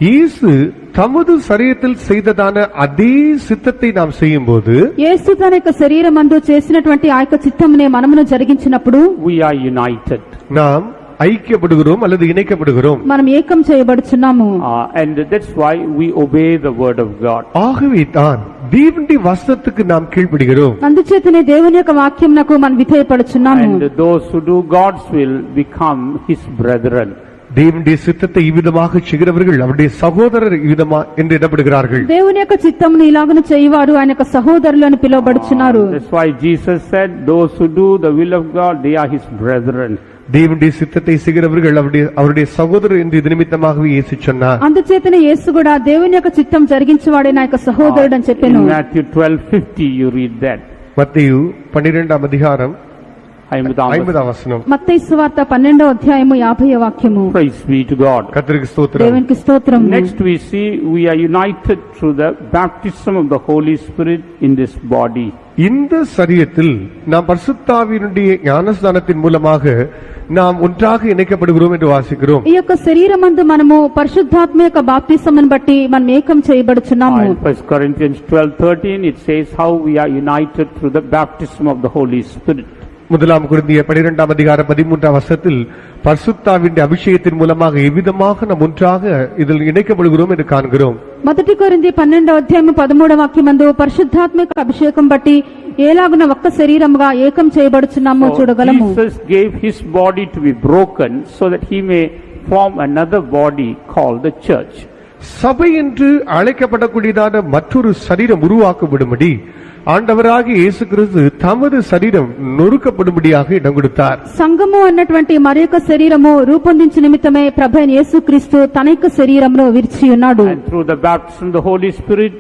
இயேசு தமது சரீரத்தில் செய்ததான அதே சித்தத்தை நாம் செய்யும்போது, యేసు తన యొక్క శరీరమందు చేసినటువంటి ఆ యొక్క చిత్తమునే మనమును జరిగించినప్పుడు we are united. நாம் ஐக்கியப்படுகிறோம் அல்லது இணைக்கப்படுகிறோம். మనం ఏకం చేయబడుచున్నాము. And that's why we obey the word of God. ஆகவே தான் தேவனுடைய வசனத்துக்கு நாம் கீழ்ப்படிகிறோம். అందుచేతనే దేవుని యొక్క వాక్యమునకు మనం విధేయపడుచున్నాము. And those who do God's will become his brethren. தேவனுடைய சித்தத்தை இவ்விதமாக செய்கிறவர்கள் அவருடைய சகோதரர் இவ்விதமா என்று இடப்படுகிறார்கள். దేవుని యొక్క చిత్తమును ఇలాగను చేయవారు ఆయన యొక్క సహోదరులను పిలువబడుచున్నారు. That's why Jesus said those who do the will of God, they are his brethren. தேவனுடைய சித்தத்தை செய்கிறவர்கள் அவருடைய சகோதரர் என்று இது நிமித்தமாகவே இயேசு சொன்னார். అందుచేతనే యేసు కూడా దేవుని యొక్క చిత్తం జరిగించేవాడే నా యొక్క సహోదరుడు అని చెప్పాను. In Matthew 12:50 you read that. மத்தேயு 12ஆம் அதிகாரம் 50ஆம் வசனம். మత్తయి సువార్త 12వ అధ్యాయము 50వ వాక్యము. Praise be to God. கர்த்தருக்கு ஸ்தோத்திரம். దేవునికి స్తోత్రం. Next we see we are united through the baptism of the Holy Spirit in this body. இந்த சரீரத்தில் நாம் பரிசுத்தாவியினுடைய ஞானஸ்நானத்தின் மூலமாக நாம் ஒன்றாக இணைக்கப்படுகிறோம் என்று வாசிக்கிறோம். ఈ యొక్క శరీరమందు మనము పరిశుద్ధాత్మ యొక్క బాప్తిసమును బట్టి మనం ఏకం చేయబడుచున్నాము. In 1 Corinthians 12:13 it says how we are united through the baptism of the Holy Spirit. முதலாம் கொரிந்தியர் 12ஆம் அதிகாரம் 13ஆம் வசனத்தில் பரிசுத்தாவின் அபிஷேகத்தின் மூலமாக எவ்விதமாக நாம் ஒன்றாக இதில் இணைக்கப்படுகிறோம் என்று காண்கிறோம். మొదటి కొరింథీ 12వ అధ్యాయము 13వ వాక్యమందు పరిశుద్ధాత్మిక అభిషేకం బట్టి ఏలాగున ఒక్క శరీరముగా ఏకం చేయబడుచున్నాము చూడగలము. Jesus gave his body to be broken so that he may form another body called the church. சபை என்று அழைக்கப்படக்கூடியதான மற்றொரு சரீரம் உருவாக்கப்படும்படி ஆண்டவராகிய இயேசு கிறிஸ்து தமது சரீரம் நொறுக்கப்படும்படியாக இடம் கொடுத்தார். సంఘము అన్నటువంటి మరొక శరీరము రూపొందించు నిమిత్తమే ప్రభువైన యేసుక్రీస్తు తన యొక్క శరీరమును విరిచి ఉన్నాడు. And through the baptism of the Holy Spirit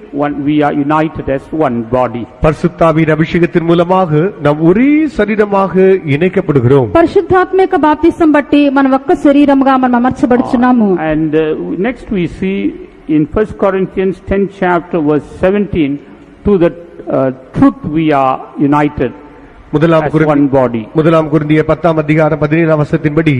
we are united as one body. பரிசுத்தாவின் அபிஷேகத்தின் மூலமாக நாம் ஒரே சரீரமாக இணைக்கப்படுகிறோம். పరిశుద్ధాత్మిక బాప్తిసం బట్టి మనం ఒక్క శరీరముగా మనం అమర్చబడుచున్నాము. And next we see in 1 Corinthians 10th chapter verse 17 to the truth we are united as one body. முதலாம் கொரிந்தியர் 10ஆம் அதிகாரம் 17ஆம் வசனத்தின்படி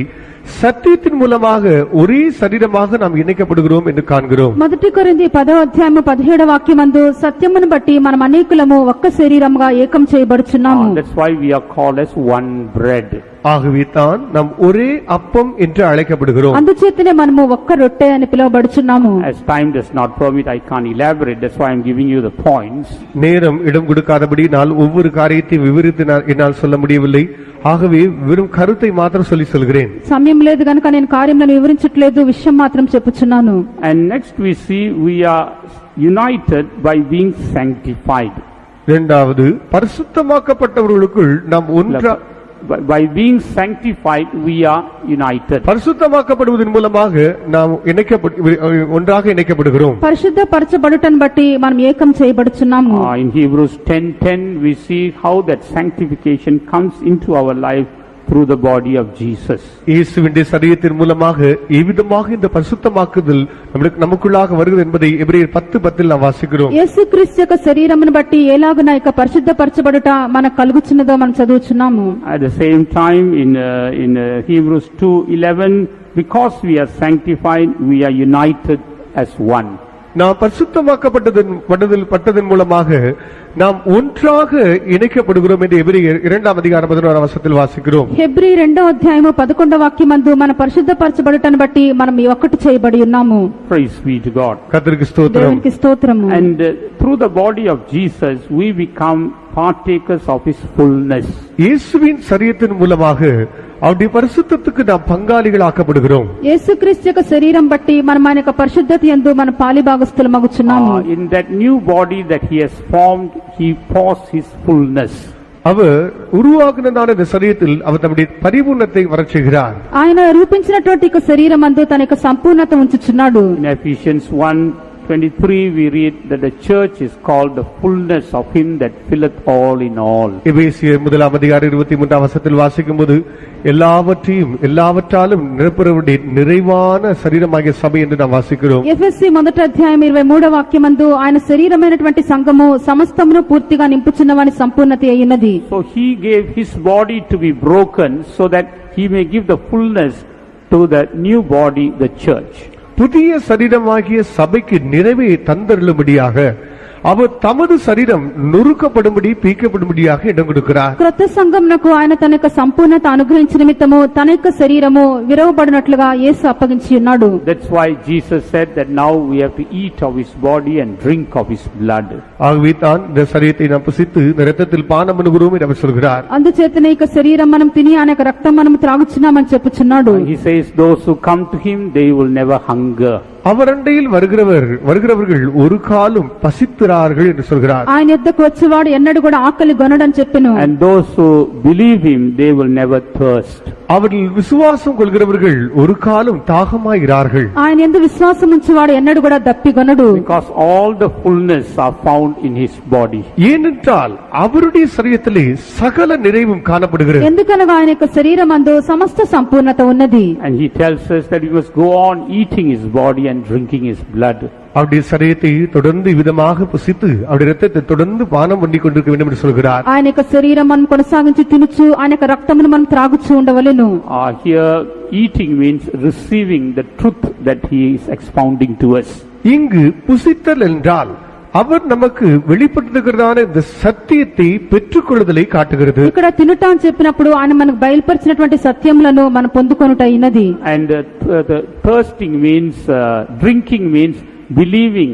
சத்தியத்தின் மூலமாக ஒரே சரீரமாக நாம் இணைக்கப்படுகிறோம் என்று காண்கிறோம். మొదటి కొరింథీ 10వ అధ్యాయము 17వ వాక్యమందు సత్యమును బట్టి మనం అనేకులము ఒక్క శరీరముగా ఏకం చేయబడుచున్నాము. That's why we are called as one bread. ஆகவே தான் நாம் ஒரே அப்பம் என்று அழைக்கப்படுகிறோம். అందుచేతనే మనము ఒక్క రొట్టె అని పిలువబడుచున్నాము. As time does not permit I can't elaborate, that's why I'm giving you the points. நேரம் இடம் கொடுக்காதபடி நான் ஒவ்வொரு காரியத்தை விவரித்து என்னால் சொல்ல முடியவில்லை. ஆகவே வெறும் கருத்தை மாத்திரம் சொல்கிறேன். సమయం లేదు గనుక నేను కార్యములను వివరించట్లేదు, విషయం మాత్రం చెప్పుచున్నాను. And next we see we are united by being sanctified. இரண்டாவது பரிசுத்தமாக்கப்பட்டவர்களுக்குள் நாம் by being sanctified we are united. பரிசுத்தமாக்கப்படுவதன் மூலமாக நாம் ஒன்றாக இணைக்கப்படுகிறோம். పరిశుద్ధపరచబడుటను బట్టి మనం ఏకం చేయబడుచున్నాము. In Hebrews 10:10 we see how that sanctification comes into our life through the body of Jesus. இயேசுவின் சரீரத்தின் மூலமாக எவ்விதமாக இந்த பரிசுத்தமாக்குதல் நமக்குள்ளாக வருகிறது என்பதை எபிரேயர் 10:10 நாம் வாசிக்கிறோம். యేసుక్రీస్తు యొక్క శరీరమును బట్టి ఎలాగున ఇక పరిశుద్ధపరచబడుట మనకు కలుగుచున్నదో మనం చదువుచున్నాము. At the same time in Hebrews 2:11 because we are sanctified we are united as one. நாம் பரிசுத்தமாக்கப்பட்டதன் மூலமாக நாம் ஒன்றாக இணைக்கப்படுகிறோம் என்று எபிரேயர் 2ஆம் அதிகாரம் 11ஆம் வசனத்தில் வாசிக்கிறோம். హెబ్రీ 2వ అధ్యాయము 11వ వాక్యమందు మన పరిశుద్ధపరచబడుటను బట్టి మనం ఒకటి చేయబడి ఉన్నాము. Praise be to God. కర్తరికి స్తోత్రం. దేవునికి స్తోత్రము. And through the body of Jesus we become partakers of his fullness. இயேசுவின் சரீரத்தின் மூலமாக அவருடைய பரிசுத்தத்துக்கு நாம் பங்காளிகள் ஆக்கப்படுகிறோம். యేసుక్రీస్తు యొక్క శరీరం బట్టి మనం ఆయన యొక్క పరిశుద్ధత యందు మన పాలిభాగస్థులమగుచున్నాము. In that new body that he has formed he pours his fullness. அவர் உருவாக்குனதான இந்த சரீரத்தில் அவர் தம்முடைய பரிபூர்ணத்தை வரச் செய்கிறார். ఆయన రూపించినటువంటి యొక్క శరీరం అందు తన యొక్క సంపూర్ణత ఉంచుచున్నాడు. In Ephesians 1:23 we read that the church is called the fullness of him that filleth all in all. எபேசியர் 1ஆம் அதிகாரம் 23ஆம் வசனத்தில் வாசிக்கும்போது எல்லாவற்றாலும் நிரப்புறவருடைய நிறைவான சரீரமாகிய சபை என்று நாம் வாசிக்கிறோம். ఎఫెసీ 1వ అధ్యాయం 23వ వాక్యమందు ఆయన శరీరమైనటువంటి సంఘము సమస్తమును పూర్తిగా నింపుచున్నవాని సంపూర్ణత అయ్యున్నది. So he gave his body to be broken so that he may give the fullness to the new body, the church. புதிய சரீரமாகிய சபைக்கு நிறைவை தந்தருளும்படியாக அவர் தமது சரீரம் நொறுக்கப்படும்படி பீக்கப்படும்படியாக இடம் கொடுக்கிறார். క్రొత్త సంఘమునకు ఆయన తన యొక్క సంపూర్ణత అనుగ్రహించిన నిమిత్తము తన యొక్క శరీరము విరవబడినట్లుగా యేసు అప్పగించి ఉన్నాడు. That's why Jesus said that now we have to eat of his body and drink of his blood. ஆகவே தான் இந்த சரீரத்தை நாம் புசித்து இந்த இரத்தத்தில் பானம் பண்ணுகிறோம் என்று அவர் சொல்கிறார். అందుచేతనే ఇక శరీరం మనం తిని ఆయన యొక్క రక్తం మనం త్రాగుచున్నామని చెప్పుచున్నాడు. He says those who come to him they will never hunger. அவர் அண்டையில் வருகிறவர்கள் ஒரு காலும் பசித்திரார்கள் என்று சொல்கிறார். ఆయన యొద్దకు వచ్చేవాడు ఎన్నడూ కూడా ఆకలి గొనడని చెప్పెను. And those who believe him they will never thirst. அவர்கள் விசுவாசம் கொள்கிறவர்கள் ஒரு காலம் தாகமாயிரார்கள். ఆయన యందు విశ్వాసం ఉంచువాడు ఎన్నడూ కూడా దప్పికొనడు. Because all the fullness are found in his body. ஏனென்றால் அவருடைய சரீரத்திலே சகல நிறைவும் காணப்படுகிறது. ఎందుకనగా ఆయన యొక్క శరీరమందు సమస్త సంపూర్ణత ఉన్నది. And he tells us that we must go on eating his body and drinking his blood. அவருடைய சரீரத்தை தொடர்ந்து விதமாக புசித்து அவருடைய இரத்தத்தை தொடர்ந்து பானம் பண்ணி கொண்டிருக்க வேண்டும் என்று சொல்கிறார். ఆయన యొక్క శరీరం మనం కొనసాగించి తినుచు ఆయన యొక్క రక్తమును మనం త్రాగుచూ ఉండవలెను. Here eating means receiving the truth that he is expounding to us. இங்கு புசித்தல் என்றால் அவர் நமக்கு வெளிப்படுத்துகிறதான இந்த சத்தியத்தை பெற்றுக்கொள்ளுதலை காட்டுகிறது. ఇక్కడ తినుట అని చెప్పినప్పుడు ఆయన మనకు బయలుపరిచినటువంటి సత్యములను మనం పొందుకొనుట అయినది. And the thirsting means drinking means believing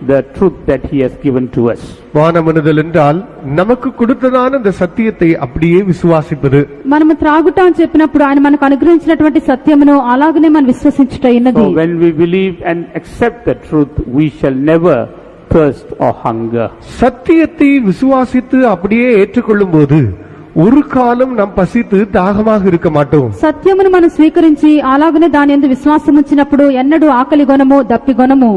the truth that he has given to us. வானமனுதல் என்றால் நமக்கு கொடுத்ததான இந்த சத்தியத்தை அப்படியே விசுவாசிப்பது. మనము త్రాగుట అని చెప్పినప్పుడు ఆయన మనకు అనుగ్రహించినటువంటి సత్యమును అలాగనే మనం విశ్వసించుట అయినది. So when we believe and accept the truth, we shall never thirst or hunger. சத்தியத்தை விசுவாசித்து அப்படியே ஏற்றுக்கொள்ளும் போது ஒரு காலம் நாம் பசித்து தாகமாக இருக்க மாட்டோம். సత్యమును మనం స్వీకరించి అలాగనే దాని యందు విశ్వాసం ఉంచినప్పుడు ఎన్నడూ ఆకలి గొనము దప్పిగొనము.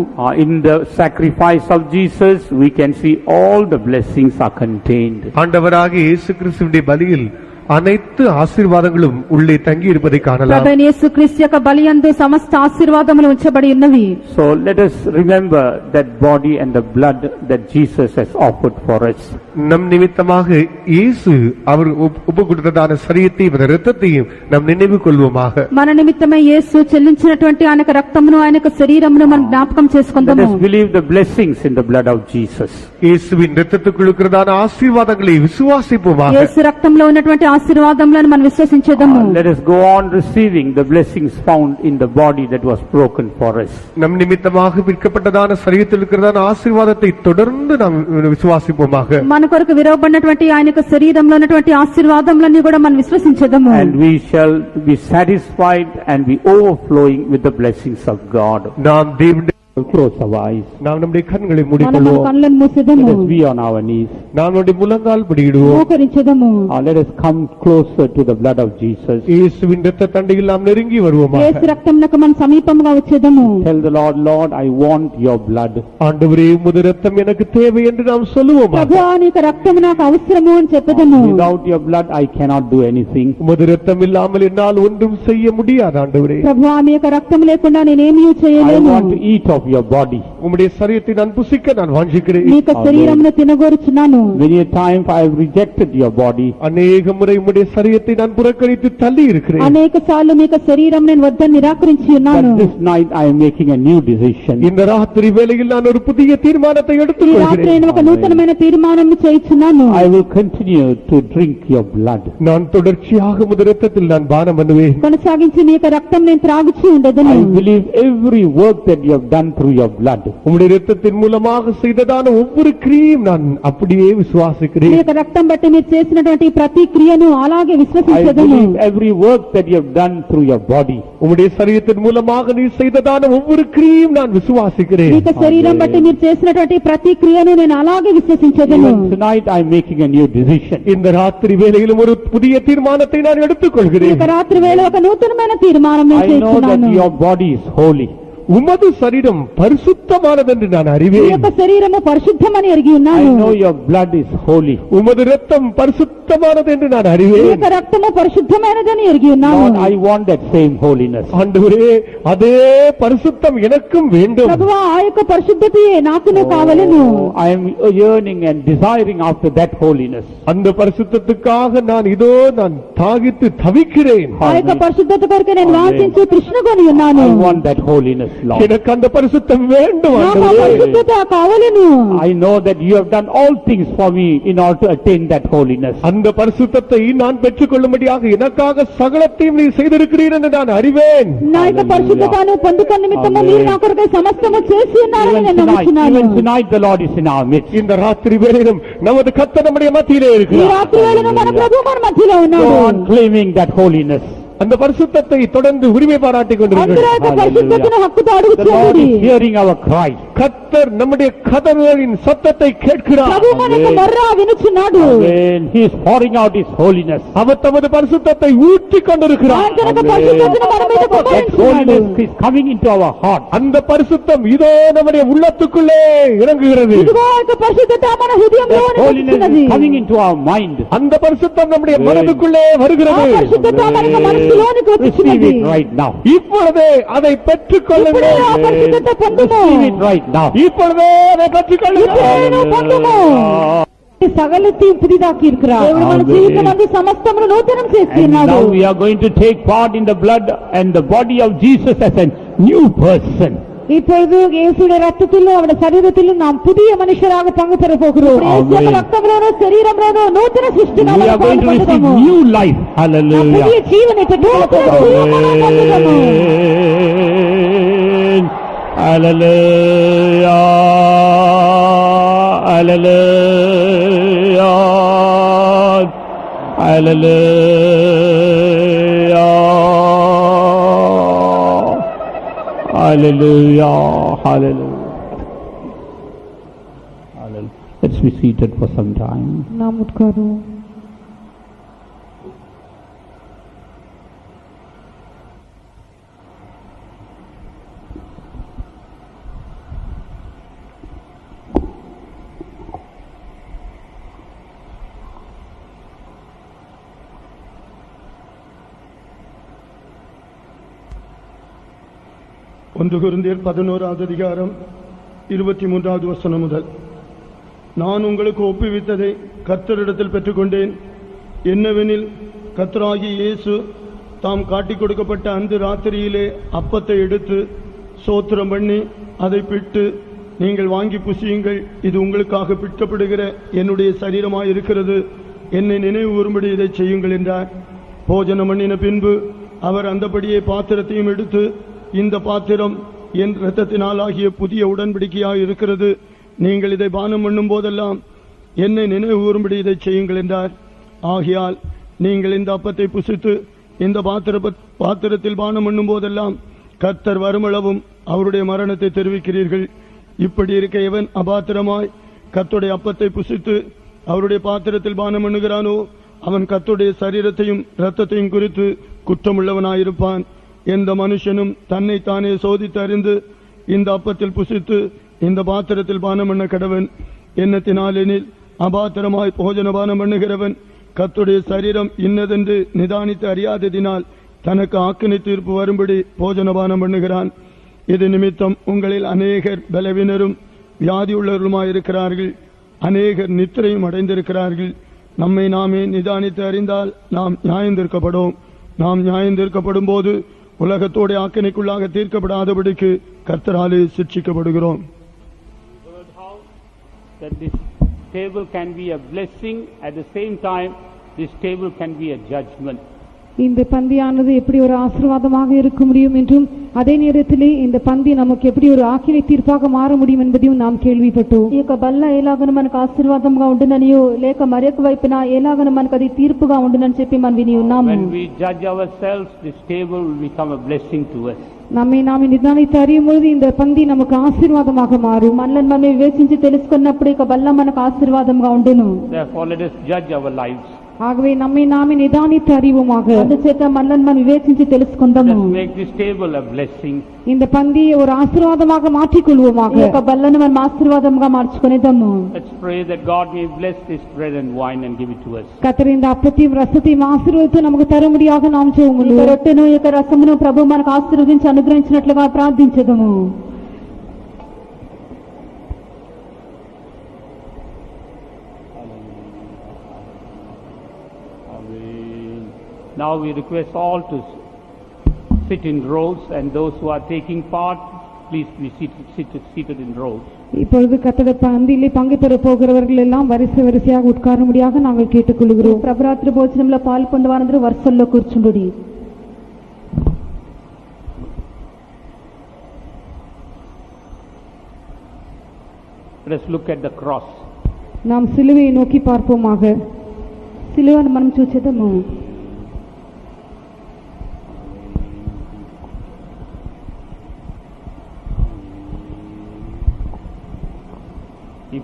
In the sacrifice of Jesus, we can see all the blessings are contained. ஆண்டவராகிய இயேசு கிறிஸ்துவின் பலியில் அனைத்து ஆசீர்வாதங்களும் உள்ளே தங்கி இருப்பதை காணலாம். ప్రభువైన యేసుక్రీస్తు యొక్క బలి యందు సమస్త ఆశీర్వాదములు ఉంచబడి ఉన్నవి. So let us remember that body and the blood that Jesus has offered for us. நம் நிமித்தமாக இயேசு அவர் ஒப்பு கொடுத்ததான சரீரத்தையும் இரத்தத்தையும் நாம் நினைவு கொள்வோமாக. మన నిమిత్తమై యేసు చెల్లించినటువంటి ఆయన యొక్క రక్తమును ఆయన యొక్క శరీరమును మనం జ్ఞాపకం Let చేసుకుందాము. us believe the blessings in the blood of Jesus. இயேசுவின் இரத்தத்துக்குள் இருக்கிறதான ஆசீர்வாதங்களை விசுவாசிப்போமாக. యేసు రక్తంలో ఉన్నటువంటి ఆశీర్వాదములను మనం విశ్వసించేదము. Let us go on receiving the blessings found in the body that was broken for us. நம் நிமித்தமாக விற்கப்பட்டதான சரீரத்தில் இருக்கிறதான ஆசீர்வாதத்தை தொடர்ந்து நாம் விசுவாசிப்போமாக. మన కొరకు విరవబడినటువంటి ఆయన యొక్క శరీరంలో ఉన్నటువంటి ఆశీర్వాదములన్నీ కూడా మనం విశ్వసించేదము. And we shall be satisfied and be overflowing with the blessings of God. நாம் தேவனுடைய Close our eyes. நாம் நம்முடைய கண்களை మనం మన மூடிக்கொள்வோம். కళ్ళను మూసేదము. Let us be on our knees. நாம் நம்முடைய முழங்கால் படியிடுவோம். మోకరించేదము. Let us come closer to the blood of Jesus. இயேசுவின் இரத்த தண்டையில் நாம் நெருங்கி வருவோமாக. యేసు రక్తమునకు మనం సమీపంగా వచ్చేదము. Tell the Lord, Lord, I want your blood. ஆண்டவரே உமது இரத்தம் எனக்கு தேவை என்று நாம் சொல்லுவோமாக. ప్రభువా నీ యొక్క రక్తము నాకు అవసరము అని చెప్పెదము. Without your blood, I cannot do anything. உமது இரத்தம் இல்லாமல் என்னால் ஒன்றும் செய்ய முடியாது ஆண்டவரே. ప్రభువా మీ యొక్క రక్తము లేకుండా నేనేమీ I చేయలేను. want to eat of your body. உம்முடைய சரீரத்தை நான் புசிக்க நான் வாஞ்சிக்கிறேன். మీ యొక్క శరీరమును తినగోరుచున్నాను. Many a time I have rejected your body. அநேக முறை உம்முடைய சரீரத்தை நான் புறக்கணித்து தள்ளி இருக்கிறேன். అనేక సార్లు మీ యొక్క శరీరం నేను వద్దని నిరాకరించి ఉన్నాను. But this night I am making a new decision. இந்த ராத்திரி வேளையில் நான் ஒரு புதிய தீர்மானத்தை ఈ రాత్రి எடுத்துக்கொள்கிறேன். నేను ఒక నూతనమైన తీర్మానం చేయుచున్నాను. I will continue to drink your blood. நான் தொடர்ச்சியாக உமது இரத்தத்தில் நான் பானம் பண்ணுவேன். కొనసాగించి మీ యొక్క రక్తం నేను త్రాగుచూ ఉండేదను. I believe every work that you have done through your blood. உம்முடைய இரத்தத்தின் மூலமாக செய்ததான ஒவ்வொரு கிரியையும் நான் அப்படியே మీ விசுவாசிக்கிறேன். యొక్క రక్తం బట్టి మీరు చేసినటువంటి ప్రతి క్రియను అలాగే I విశ్వసించదను. believe every work that you have done through your body. உம்முடைய சரீரத்தின் மூலமாக நீ செய்ததான ஒவ்வொரு கிரியையும் நான் మీ விசுவாசிக்கிறேன். యొక్క శరీరం బట్టి మీరు చేసినటువంటి ప్రతి క్రియను నేను అలాగే విశ్వసించదను. Even tonight I am making a new decision. இந்த ராத்திரி வேளையிலும் ஒரு புதிய தீர்மானத்தை நான் ఈ எடுத்துக்கொள்கிறேன். యొక్క రాత్రి వేళ ఒక నూతనమైన తీర్మానం నేను I know that చేస్తున్నాను. your body is holy. உமது சரீரம் பரிசுத்தமானதென்று நான் మీ அறிவேன். యొక్క శరీరము పరిశుద్ధమని ఎరిగి I ఉన్నాను. know your blood is holy. உமது இரத்தம் பரிசுத்தமானது என்று நான் మీ அறிவேன். యొక్క రక్తము పరిశుద్ధమైనదని ఎరిగి ఉన్నాను. Lord, I want that same holiness. ஆண்டவரே அதே பரிசுத்தம் எனக்கும் வேண்டும். ప్రభువా ఆ యొక్క పరిశుద్ధతయే నాకును కావలెను. I am yearning and desiring after that holiness. அந்த பரிசுத்தத்துக்காக நான் இதோ நான் தாகித்து தவிக்கிறேன். ఆ యొక్క పరిశుద్ధత కొరకు నేను వాంఛించి కృష్ణగొని ఉన్నాను. I want that holiness, Lord. எனக்கு அந்த பரிசுத்தம் வேண்டும் నాకు ఆ ஆண்டவரே. పరిశుద్ధత కావలెను. I know that you have done all things for me in order to attain that holiness. அந்த பரிசுத்தத்தை நான் பெற்றுக்கொள்ளும்படியாக எனக்காக சகலத்தையும் நீ செய்திருக்கிறீர் என்று நான் அறிவேன். నా యొక్క పరిశుద్ధతను పొందుకున్న నిమిత్తము మీరు నా కొరకై సమస్తము చేసి ఉన్నారని నేను నమ్ముచున్నాను. Even tonight the Lord is in our midst. இந்த ராத்திரி வேளையிலும் நமது கர்த்தர் நம்முடைய மத்தியிலே ఈ இருக்கிறார். రాత్రి వేళను మన ప్రభు మన మధ్యలో ఉన్నాడు. Go on claiming that holiness. அந்த பரிசுத்தத்தை தொடர்ந்து உரிமை பாராட்டிக் అందరూ கொண்டிருக்கிறார். యొక్క పరిశుద్ధతను హక్కుతో The Lord అడుగుచున్నది. is hearing our cry. கர்த்தர் நம்முடைய கதவுகளின் சத்தத்தை கேட்கிறார். ప్రభు మనకు మొర్ర వినుచున్నాడు. Amen. He is pouring out His holiness. அவர் தமது பரிசுத்தத்தை ஊற்றிக் கொண்டிருக்கிறார். ఆయన తన పరిశుద్ధతను మన మీద That కుమ్మరించున్నాడు. holiness is coming into our heart. அந்த பரிசுத்தம் இதோ நம்முடைய உள்ளத்துக்குள்ளே இறங்குகிறது. ఇదిగో యొక్క పరిశుద్ధత మన హృదయంలో That holiness నివసిస్తున్నది. is coming into our mind. அந்த பரிசுத்தம் நம்முடைய மனதுக்குள்ளே ఆ வருகிறது. పరిశుద్ధత మనకు మనసులోనికి Receive వచ్చినది. it right now. இப்பொழுதே அதை பெற்றுக் ఇప్పుడే கொள்ளுங்கள். ఆ పరిశుద్ధత పొందుము. Receive it right now. இப்பொழுதே அதை பெற்றுக் கொள்ளுங்கள். ఇప్పుడే నువ్వు పొందుము. సగలத்தையும் புதிதாக்கி இருக்கிறார். దేవుడు మన జీవితమందు సమస్తమును నూతనం చేసి And ఉన్నాడు. now we are going to take part in the blood and the body of Jesus as a new person. இப்பொழுது இயேசுவின் ரத்தத்திலும் அவருடைய சரீரத்திலும் நாம் புதிய மனுஷராக பங்கு பெற போகிறோம். இயேசுவின் ரத்தத்திலோனோ சரீரத்திலோனோ நூதன சிருஷ்டியாக We are going to receive new life. Hallelujah. புதிய ஜீவனை பெற்று நூதன ஜீவனை பெறுவோம். Hallelujah. Hallelujah. Hallelujah. Hallelujah. Hallelujah. Hallelujah. Let's be seated for some time. நாம் உட்காருவோம். ஒன்று கொரிந்தியர் 11வது அதிகாரம் 23வது வசனம் முதல். நான் உங்களுக்கு ஒப்புவித்ததை கர்த்தரிடத்தில் பெற்றுக்கொண்டேன். என்னவெனில், கர்த்தராகிய இயேசு தாம் காட்டிக் கொடுக்கப்பட்ட அந்த ராத்திரியிலே அப்பத்தை எடுத்து ஸ்தோத்திரம் பண்ணி அதை பிட்டு, நீங்கள் வாங்கி புசியுங்கள், இது உங்களுக்காக பிற்கப்படுகிற என்னுடைய சரீரமாய் இருக்கிறது, என்னை நினைவு கூறும்படி இதை செய்யுங்கள் என்றார். போஜனம் பண்ணின பின்பு அவர் அந்தபடியே பாத்திரத்தையும் எடுத்து, இந்த பாத்திரம் என் இரத்தத்தினால் ஆகிய புதிய உடன்படிக்கையாக இருக்கிறது, நீங்கள் இதை பானம் பண்ணும் போதெல்லாம் என்னை நினைவு கூறும்படி இதை செய்யுங்கள் என்றார். ஆகையால் நீங்கள் இந்த அப்பத்தை புசித்து இந்த பாத்திரத்தில் பானம் பண்ணும் போதெல்லாம் கர்த்தர் வருமளவும் அவருடைய மரணத்தை தெரிவிக்கிறீர்கள். இப்படி இருக்க எவன் அபாத்திரமாய் கர்த்தருடைய அப்பத்தை புசித்து அவருடைய பாத்திரத்தில் பானம் பண்ணுகிறானோ அவன் கர்த்தருடைய சரீரத்தையும் இரத்தத்தையும் குறித்து குற்றமுள்ளவனாயிருப்பான். எந்த மனுஷனும் தன்னை தானே சோதித்து அறிந்து இந்த அப்பத்தில் புசித்து இந்த பாத்திரத்தில் பானம் பண்ண கடவன். எண்ணத்தினாலெனில் அபாத்திரமாய் போஜன பானம் பண்ணுகிறவன் கர்த்தருடைய சரீரம் இன்னதென்று நிதானித்து அறியாததினால் தனக்கு ஆக்கினை தீர்ப்பு வரும்படி போஜனபானம் பண்ணுகிறான். இது நிமித்தம் உங்களில் அநேகர் பலவீனரும் வியாதியுள்ளவர்களுமாயிருக்கிறார்கள், அநேகர் நித்திரையும் அடைந்திருக்கிறார்கள். நம்மை நாமே நிதானித்து அறிந்தால் நாம் நியாயந்தீர்க்கப்படும். நாம் நியாயந்தீர்க்கப்படும் போது உலகத்தோட ஆக்கினைக்குள்ளாக தீர்க்கப்படாதபடிக்கு கர்த்தராலே சிட்சிக்கப்படுகிறோம். That this table can be a blessing, at the same time this table can be a judgment. இந்த பந்தியானது எப்படி ஒரு ஆசீர்வாதமாக இருக்க முடியும் என்றும் அதே நேரத்திலே இந்த பந்தி நமக்கு எப்படி ஒரு ஆக்கினை தீர்ப்பாக மாற முடியும் என்பதையும் நாம் கேள்விப்பட்டோம். ఈ యొక్క బల్ల ఎలాగన మనకు ఆశీర్వాదంగా ఉండుననియో లేక మరొక వైపున ఎలాగన మనకు అది తీర్పుగా ఉండునని చెప్పి మనం విని ఉన్నాము. When we judge ourselves, this table will become a blessing to us. நம்மை நாம் நிதானித்து அறியும் பொழுது இந்த பந்தி நமக்கு ஆசீர்வாதமாக மாறும். మనల్ని మనం వివేచించి తెలుసుకున్నప్పుడు ఈ బల్ల మనకు ఆశీర్వాదంగా ఉండును. Therefore let us judge our lives. ஆகவே நம்மை நாமே நிதானித்து அறிவோமாக. అందుచేత మనల్ని మనం వివేచించి తెలుసుకుందాము. Let's make this table a blessing. இந்த பந்தியை ஒரு ஆசீர்வாதமாக மாற்றிக்கொள்வோமாக. ఈ యొక్క బల్లను మనం ఆశీర్వాదంగా మార్చుకొనేదాము. Let's pray that God may bless this bread and wine and give it to us. கர்த்தர் இந்த அப்பத்தையும் ரசத்தையும் ஆசீர்வதித்து நமக்கு தரும்படியாக நாம் ஜெபமுలు. ఈ రొట్టెను ఈ యొక్క రసమును ప్రభువు మనకు ఆశీర్వదించి అనుగ్రహించినట్లుగా ప్రార్థించదము. Now we request all to sit in rows, and those who are taking part, please be seated in rows. இப்பொழுது கர்த்தருடைய பந்தியிலே பங்கு பெற போகிறவர்கள் எல்லாம் வரிசையாக உட்காரும்படியாக நாங்கள் கேட்டுக்கொள்கிறோம். பிரபராத்திரி భోజనంలో పాల్గొన్న వారందరూ వరుసల్లో కూర్చుండుడి. Let us look at the cross. நாம் சிலுவையை நோக்கி பார்ப்போமாக. సిలువను మనం చూచేద్దాము.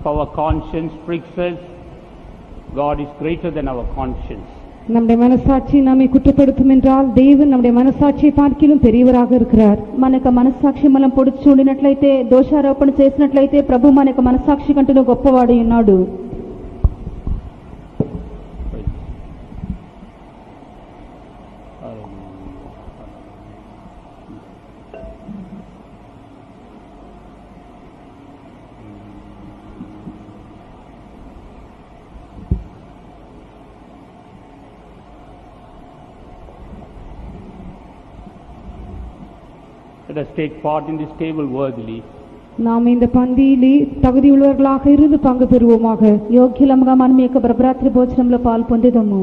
If our conscience pricks us, God is greater than our conscience. நம்முடைய మనసాட்சி நம்மை కుట్టப்படுத்தும் என்றால் దేవుడు நம்முடைய మనసాட்சியை பார்க்கிலும் பெரியவராக இருக்கிறார். మనకు మనస్సాక్షి మనం పొడిచి చూడినట్లయితే దోషారోపణ చేసినట్లయితే ప్రభు మనకు మనస్సాక్షి కంటే గొప్పవాడై ఉన్నాడు. Let us take part in this table worthily. நாம் இந்த பந்தியிலே தகுதியுள்ளவர்களாக இருந்து பங்கு பெறுவோமாக. యోగ్యులముగా మనం ఈ యొక్క ప్రభరాత్రి భోజనంలో పాలు పొందుదాము.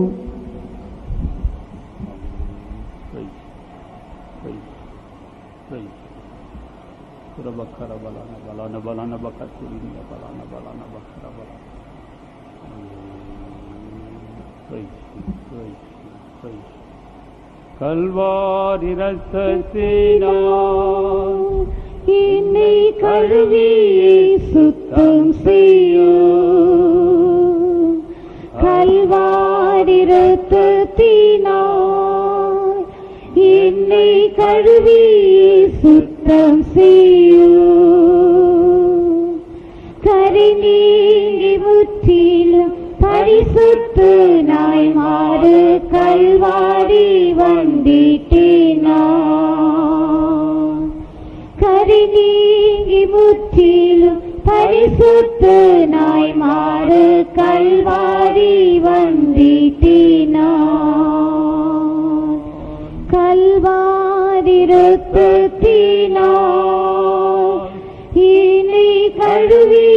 கல்வாரி ரத்தத்தினால் என்னை கழுவி சுத்தம் செய்யும். கல்வாரி ரத்தத்தினால் என்னை கழுவி சுத்தம் செய்யும். கரை நீங்கி முற்றிலும் பரிசுத்தனாய் மாறு கல்வாரி வந்திட்டேனான். கரை நீங்கி முற்றிலும் பரிசுத்தனாய் மாறு கல்வாரி வந்திட்டேனான். கல்வாரி ரத்தத்தினால் என்னை கழுவி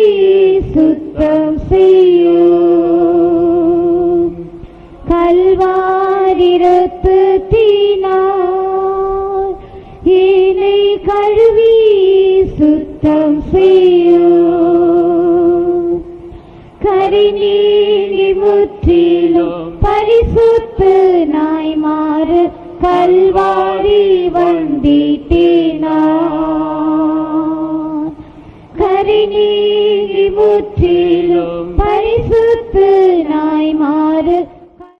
சுத்தம் செய்யும். கல்வாரி ரத்தத்தினால் என்னை கழுவி சுத்தம் செய்யும். கரை நீங்கி முற்றிலும் பரிசுத்தனாய் மாறு கல்வாரி வந்திட்டேனான். கரை நீங்கி முற்றிலும் பரிசுத்தனாய் மாறு